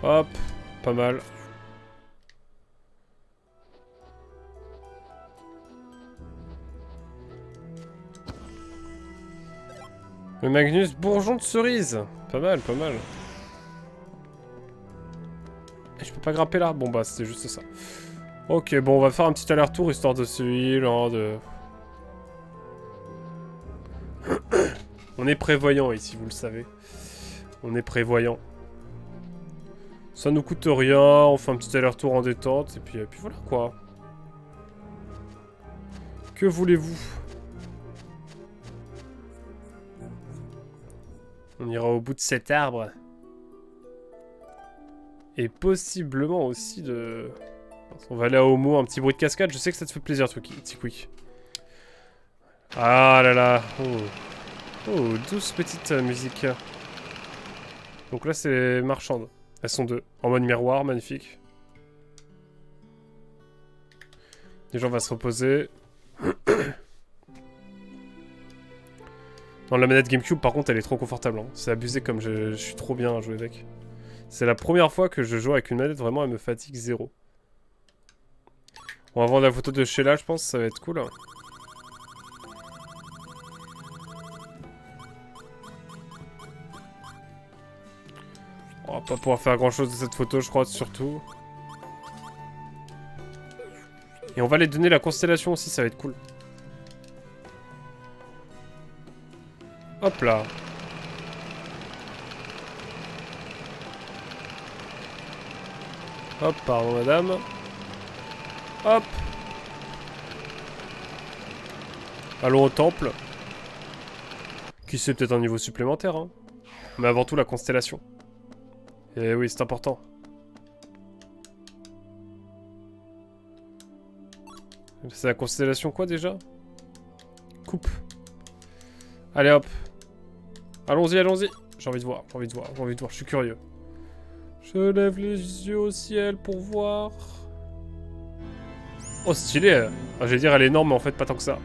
Hop, pas mal. Le Magnus bourgeon de cerise. Pas mal, pas mal. Et je peux pas grimper là? Bon bah c'était juste ça. Ok, bon on va faire un petit aller-retour histoire de se heal, hein, de... On est prévoyant ici, vous le savez. On est prévoyant. Ça nous coûte rien, on fait un petit aller-retour en détente, et puis voilà quoi. Que voulez-vous? On ira au bout de cet arbre. Et possiblement aussi de... On va aller à Homo, un petit bruit de cascade, je sais que ça te fait plaisir, petit quick. Ah là là, oh, douce petite musique. Donc là c'est marchande. Elles sont deux. En mode miroir, magnifique. Les gens vont se reposer. Non, la manette GameCube, par contre, elle est trop confortable. Hein. C'est abusé comme je suis trop bien à jouer avec. C'est la première fois que je joue avec une manette, vraiment, elle me fatigue zéro. On va voir la photo de Sheila, je pense, ça va être cool. Hein. On va pas pouvoir faire grand chose de cette photo, je crois, surtout. Et on va les donner la constellation aussi, ça va être cool. Hop là. Hop, pardon madame. Hop. Allons au temple. Qui sait, peut-être un niveau supplémentaire, hein. Mais avant tout la constellation. Et oui, c'est important. C'est la constellation quoi déjà? Coupe. Allez hop. Allons-y, allons-y. J'ai envie de voir, j'ai envie de voir, j'ai envie de voir, je suis curieux. Je lève les yeux au ciel pour voir. Oh stylé. Ah, j'allais dire elle est énorme mais en fait pas tant que ça.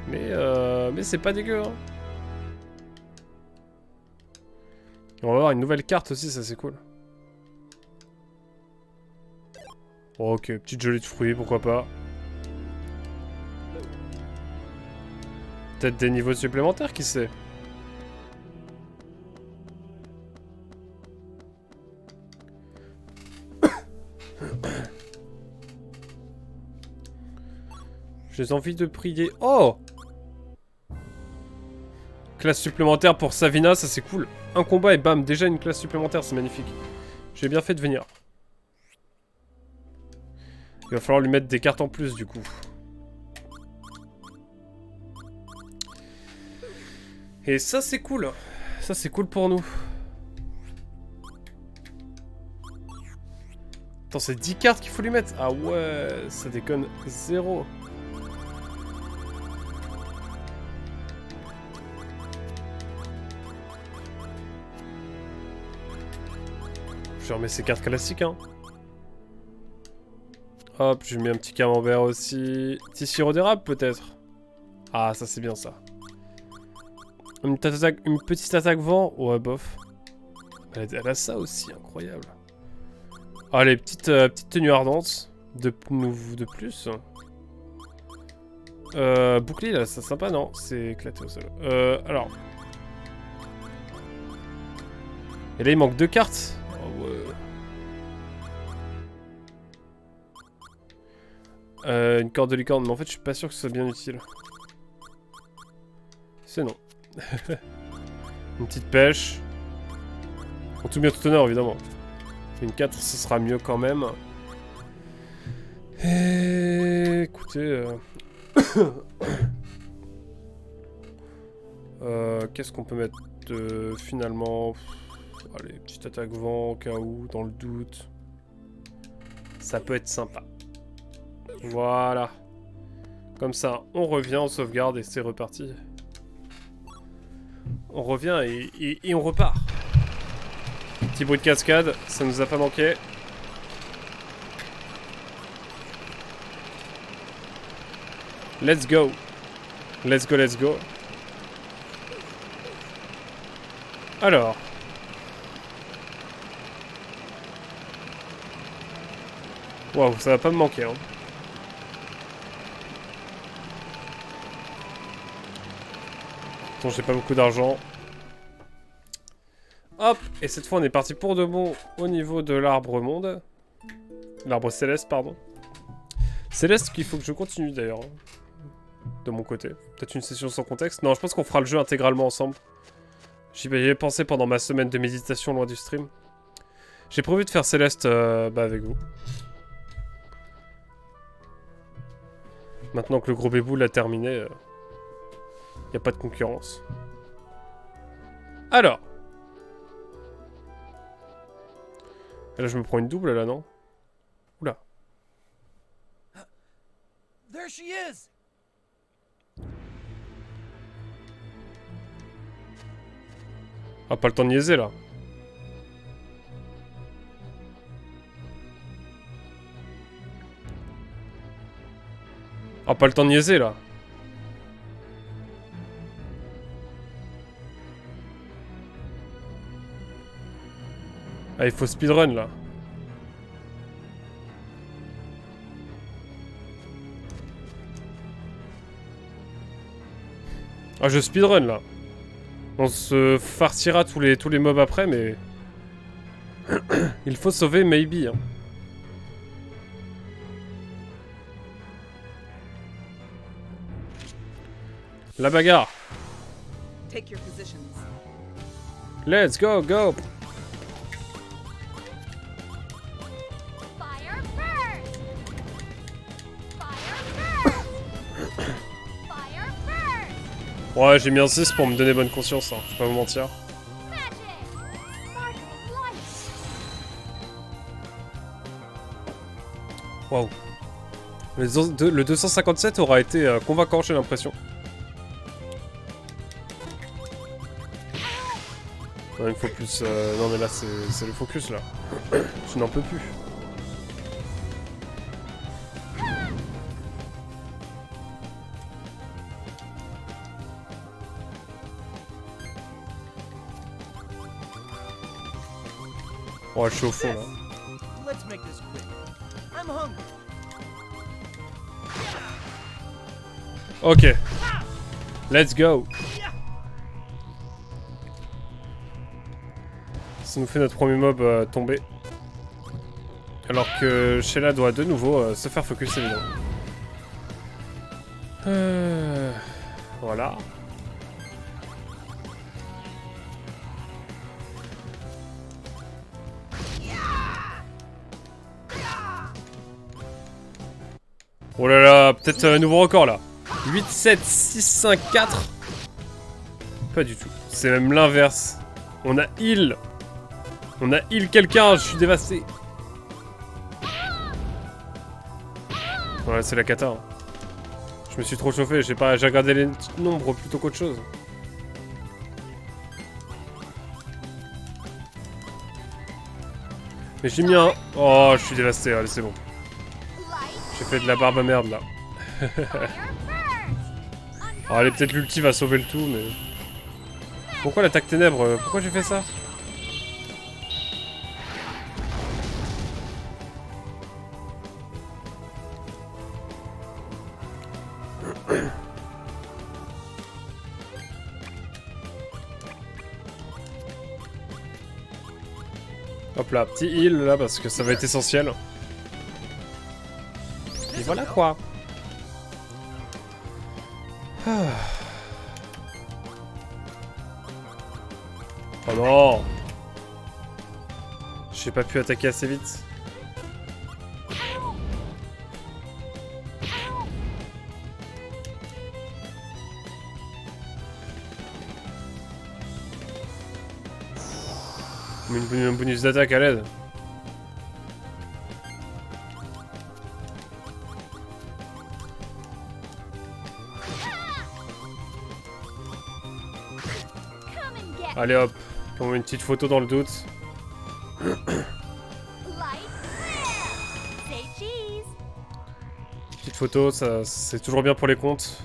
Mais c'est pas dégueu hein. On va avoir une nouvelle carte aussi, ça c'est cool. Oh, ok, petite gelée de fruits, pourquoi pas. Peut-être des niveaux supplémentaires, qui sait. J'ai envie de prier. Oh! Classe supplémentaire pour Savina, ça c'est cool. Un combat et bam, déjà une classe supplémentaire, c'est magnifique. J'ai bien fait de venir. Il va falloir lui mettre des cartes en plus du coup. Et ça c'est cool. Ça c'est cool pour nous. Attends, c'est 10 cartes qu'il faut lui mettre. Ah ouais, ça déconne zéro. Je remets ces cartes classiques, hein. Hop, je lui mets un petit camembert aussi. Petit sirop d'érable, peut-être. Ah, ça, c'est bien, ça. Une petite attaque vent. Ouais, bof. Elle a ça aussi, incroyable. Allez, petite tenue ardente. De plus. Bouclier, là, c'est sympa, non? C'est éclaté au sol. Alors. Et là, il manque 2 cartes. Oh, ouais. Une corde de licorne, mais en fait je suis pas sûr que ce soit bien utile. C'est non. Une petite pêche. En tout bien tout honneur évidemment. Une 4 ce sera mieux quand même. Et... écoutez... qu'est-ce qu'on peut mettre finalement? Allez, petite attaque vent au cas où, dans le doute. Ça peut être sympa. Voilà. Comme ça, on revient, on sauvegarde et c'est reparti. On revient et on repart. Petit bruit de cascade, ça nous a pas manqué. Let's go. Let's go, let's go. Alors. Waouh, ça va pas me manquer, hein. Bon, j'ai pas beaucoup d'argent. Hop, et cette fois on est parti pour de bon au niveau de l'arbre monde. L'arbre céleste, pardon. Céleste qu'il faut que je continue d'ailleurs. De mon côté. Peut-être une session sans contexte. Non, je pense qu'on fera le jeu intégralement ensemble. J'y ai pensé pendant ma semaine de méditation loin du stream. J'ai prévu de faire Céleste avec vous. Maintenant que le gros bébou l'a terminé, y a pas de concurrence. Alors. Et là je me prends une double là, non? Oula. There she is. Ah, pas le temps de niaiser là. Ah, pas le temps de niaiser là. Ah, il faut speedrun là. Ah, je speedrun là. On se farcira tous les mobs après, mais... Il faut sauver Maybe. Hein. La bagarre. Take your positions. Let's go, go. Fire first! Fire first! Fire first! Ouais, j'ai mis un 6 pour me donner bonne conscience, hein. Je vais pas vous mentir. Magic! Sparkling light! Waouh. Le 257 aura été convaincant, j'ai l'impression. Non, il me faut plus... Non mais là c'est le focus là. Je n'en peux plus. Oh, je suis au fond là. Let's make this quick. I'm hungry. Ok. Let's go. Ça nous fait notre premier mob tomber. Alors que Sheila doit de nouveau se faire focus évidemment. Voilà. Oh là là, peut-être un nouveau record là. 8, 7, 6, 5, 4. Pas du tout. C'est même l'inverse. On a heal. On a heal quelqu'un, je suis dévasté. Ouais, c'est la cata. Hein. Je me suis trop chauffé, j'ai regardé les nombres plutôt qu'autre chose. Mais j'ai mis un... Oh, je suis dévasté, allez c'est bon. J'ai fait de la barbe à merde là. Alors, allez, peut-être l'ulti va sauver le tout, mais... Pourquoi l'attaque ténèbres? Pourquoi j'ai fait ça? Hop là, petit heal là parce que ça va être essentiel. Et voilà quoi. Ah. Oh non. J'ai pas pu attaquer assez vite. Un bonus d'attaque à l'aide. Allez hop, on met une petite photo dans le doute. Petite photo, ça c'est toujours bien pour les comptes.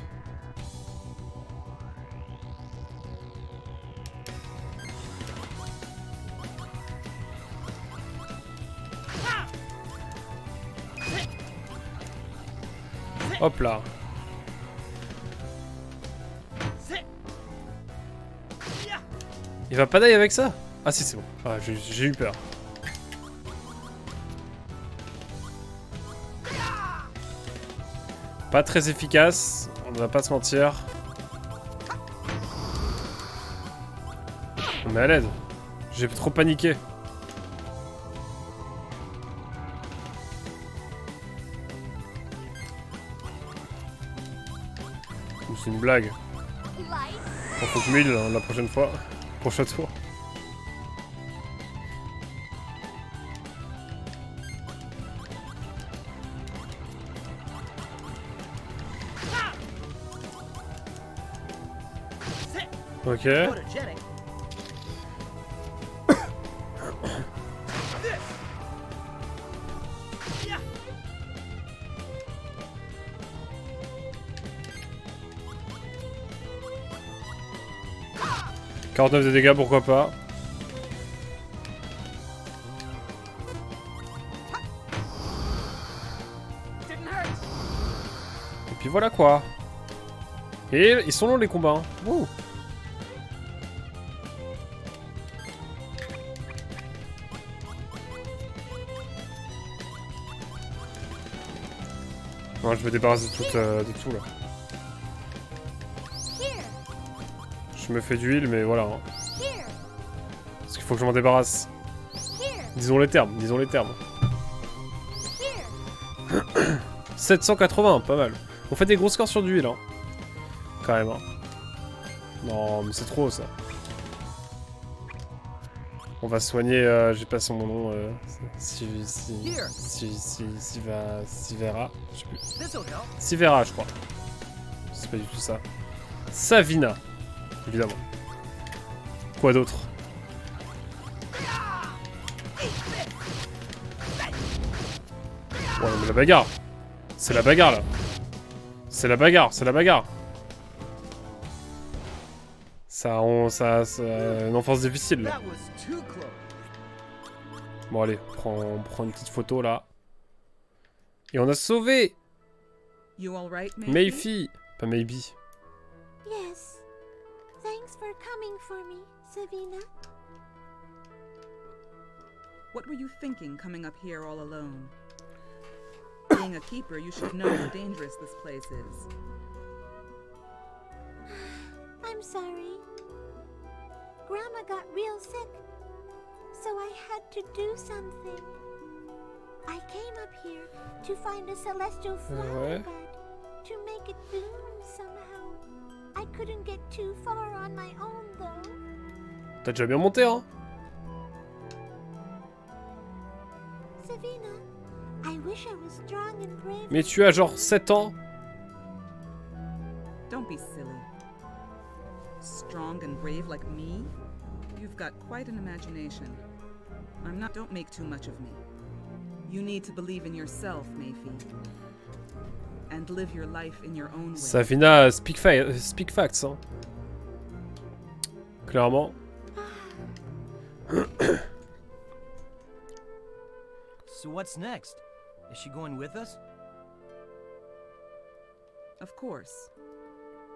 Hop là. Il va pas d'ailleurs avec ça? Ah si c'est bon. Ah, j'ai eu peur. Pas très efficace, on ne va pas se mentir. On est à l'aide. J'ai trop paniqué. C'est une blague. On faut que je m'huile la prochaine fois. Prochain tour. Ok. « 49 de dégâts, pourquoi pas. Et puis voilà quoi. Et ils sont longs les combats. Hein. Wouh. Non, je me débarrasse de tout là. Here. Je me fais d'huile, mais voilà. Hein. Here. Parce qu'il faut que je m'en débarrasse. Here. Disons les termes, disons les termes. Here. 780, pas mal. On fait des gros scores sur d'huile, hein. Quand même, hein. Non, mais c'est trop, ça. On va soigner, j'ai pas son nom, Sivera, je sais plus. This'll help. Sivera, je crois. C'est pas du tout ça. Savina, évidemment. Quoi d'autre? Ouais, mais la bagarre. C'est la bagarre, là. C'est la bagarre, c'est la bagarre. Ça, une enfance difficile, là. That was too close. Bon, allez, on prend une petite photo, là. Et on a sauvé You all right, Mayfi? Mayfi. Pas Maybe. Yes. Thanks for coming for me, Savina. What were you thinking coming up here all alone? Being a keeper, you should know how dangerous this place is. I'm sorry. Grandma got real sick, so I had to do something. I came up here to find a celestial flower Ouais. bud, to make it bloom somehow. I couldn't get too far on my own, though. T'as déjà bien monté, hein? Savina, I wish I was strong and brave. Mais tu as genre 7 ans. Don't be silly. Strong and brave like me? You've got quite an imagination. Don't make too much of me. You need to believe in yourself, Mayfi. And live your life in your own way. Savina, speak facts, hein. Clairement. So what's next? Is she going with us? Of course.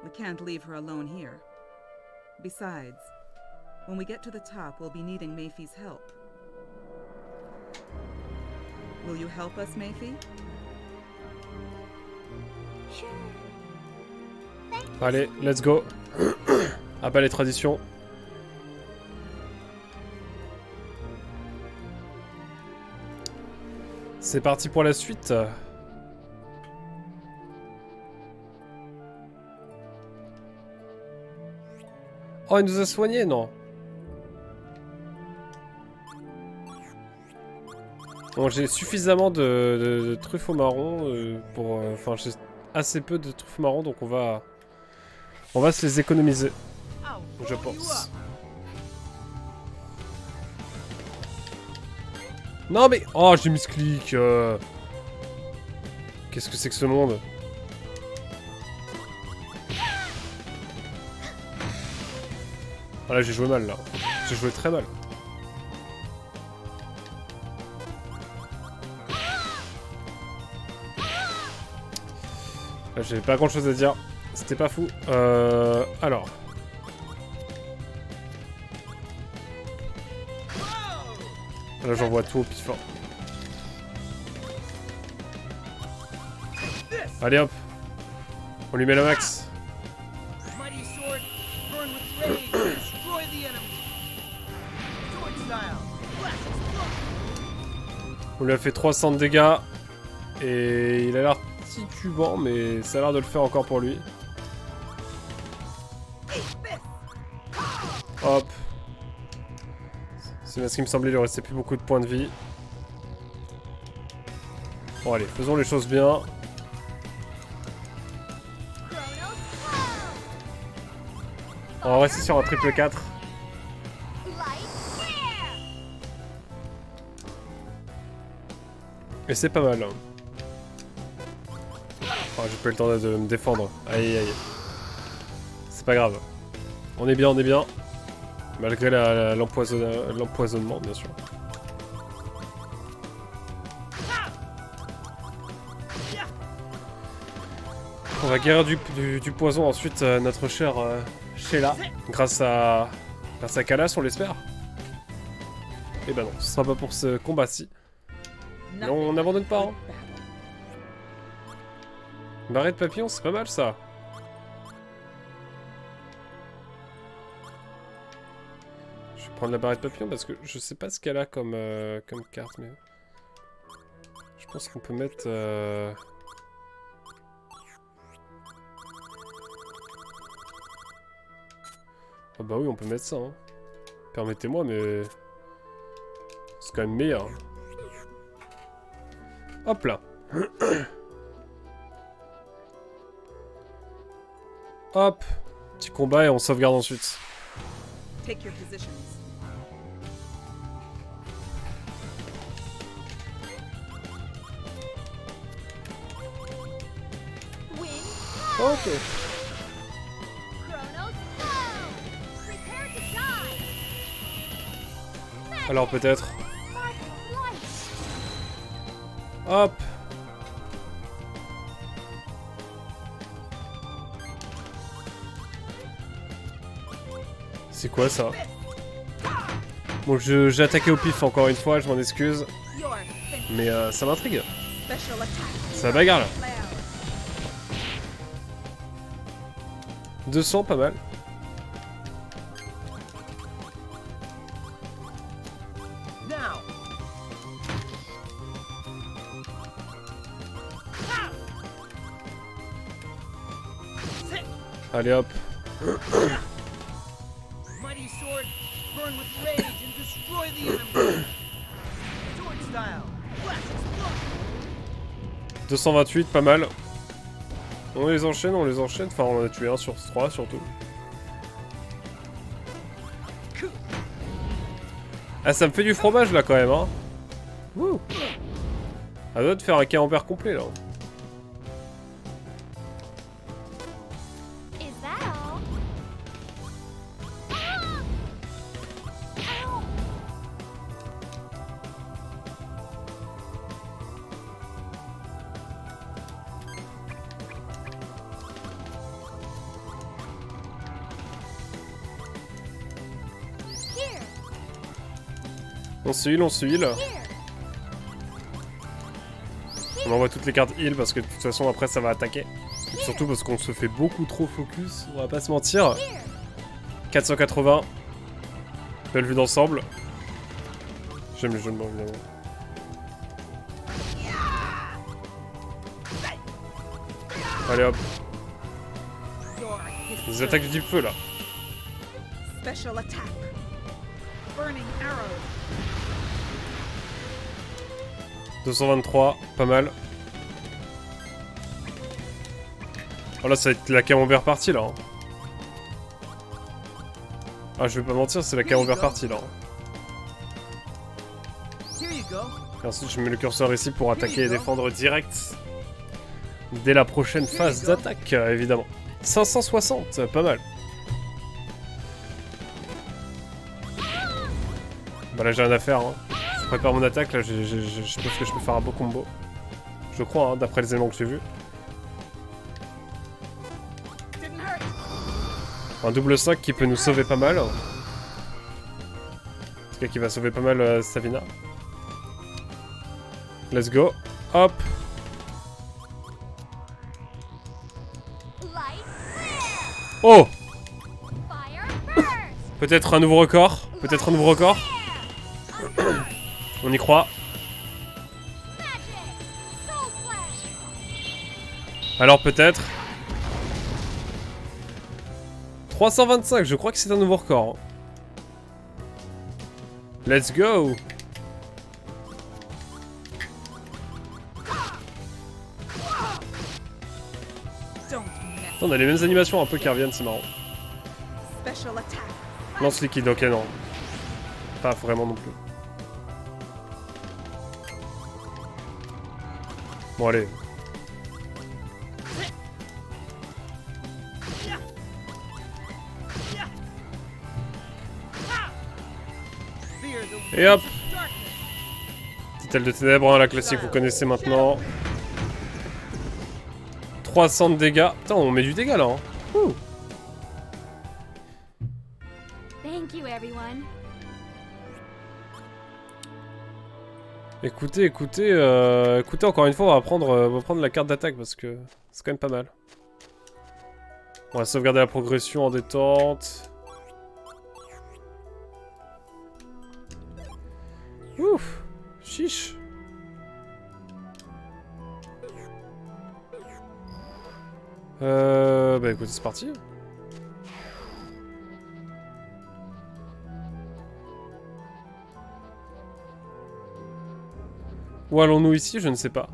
We can't leave her alone here. Besides, when we get to the top, we'll be needing Mayfi's help. Will you help us, Mayfi? Sure. Thank you. Allez, let's go. Ah bah les traditions. C'est parti pour la suite. Oh, il nous a soignés, non? Bon, j'ai suffisamment de truffes au marron pour... Enfin, j'ai assez peu de truffes au marron, donc on va se les économiser, je pense. Non mais... Oh, j'ai mis ce clic. Qu'est-ce que c'est que ce monde? Ah là, j'ai joué mal, là. J'ai joué très mal. Là, j'avais pas grand chose à dire. C'était pas fou. Alors. Là, j'envoie tout au pifin. Allez hop. On lui met la max. Mighty sword, burn with rage, destroy the enemy. Sword style, blast explode. On lui a fait 300 de dégâts. Et il a l'air titubant, mais ça a l'air de le faire encore pour lui. Hop. C'est bien ce qui me semblait, il lui restait plus beaucoup de points de vie. Bon allez, faisons les choses bien. On va rester sur un triple 4. Et c'est pas mal. Hein. Oh, j'ai pas eu le temps de me défendre. Aïe aïe. C'est pas grave. On est bien, on est bien. Malgré l'empoisonnement, bien sûr. On va guérir du poison ensuite notre chère Sheila. Grâce à Kalas, on l'espère. Et bah non, ce sera pas pour ce combat-ci. Mais on n'abandonne pas. Hein. Barrette papillon, c'est pas mal ça. Je vais prendre la barrette papillon parce que je sais pas ce qu'elle a comme, comme carte, mais... Je pense qu'on peut mettre... Ah bah oui, on peut mettre ça, hein. Permettez-moi, mais... C'est quand même meilleur. Hop là. Hop. Petit combat et on sauvegarde ensuite. Take your positions. Win. Ok. Chronos, go! Prepare to die! Alors peut-être... Spark light! Hop. C'est quoi ça? Bon, j'ai attaqué au pif encore une fois, je m'en excuse. You're finished. Mais ça m'intrigue. Special attack. Ça bagarre là. Loud. 200, pas mal. Now! Allez hop. Mighty sword, burn with rage and destroy the enemy! Sword style, flash explosion! 228, pas mal. On les enchaîne, on les enchaîne. Enfin, on en a tué un sur 3 surtout. Ah, ça me fait du fromage là quand même, hein. Wouh. Ça doit te faire un camembert complet là. Is that all? Ah! Ow! Here, On se heal, on se heal. here. On envoie toutes les cartes heal parce que de toute façon après ça va attaquer. Et surtout parce qu'on se fait beaucoup trop focus, on va pas se mentir. 480. Belle vue d'ensemble. J'aime les jeux de mots évidemment. Allez hop. Les attaques du feu là. Special attack. Burning arrow. 223, pas mal. Oh là ça va être la camembert partie là. Hein. Ah je vais pas mentir, c'est la camembert partie là. Here you go! Et ensuite je mets le curseur ici pour attaquer et défendre direct. Dès la prochaine phase d'attaque évidemment. 560, pas mal. Bah là j'ai rien à faire hein. Je prépare mon attaque là, je pense que je peux faire un beau combo. Je crois hein, d'après les éléments que j'ai vus. Didn't hurt. Un double 5 qui peut nous sauver pas mal. En tout cas qui va sauver pas mal Savina. Let's go. Hop. Light flare. Oh. Fire burst. Peut-être un nouveau record. Peut-être un nouveau record. On y croit. Magic. Soul flash. Alors peut-être. 325, je crois que c'est un nouveau record. Let's go. Don't mess. On a les mêmes animations un peu qui reviennent, c'est marrant. Special attack. Lance liquide, ok non. Pas vraiment non plus. Bon allez. Fear the Et hop. darkness! Petite aile de ténèbres, hein, la classique vous connaissez maintenant. 300 de dégâts. Putain, on met du dégât là. Hein. Ouh. Thank you, everyone. Écoutez, encore une fois, on va prendre la carte d'attaque parce que c'est quand même pas mal. On va sauvegarder la progression en détente. Ouf, chiche. Bah écoutez, c'est parti. Où allons-nous ici? Je ne sais pas.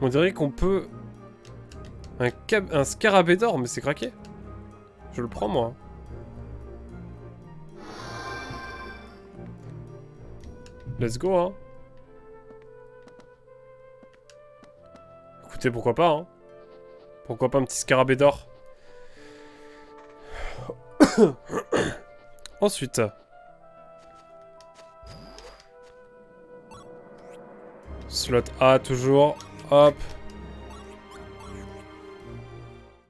On dirait qu'on peut... Un scarabée d'or, mais c'est craqué. Je le prends, moi. Let's go, hein. Écoutez, pourquoi pas, hein. Pourquoi pas un petit scarabée d'or. Ensuite... Slot A, toujours. Hop.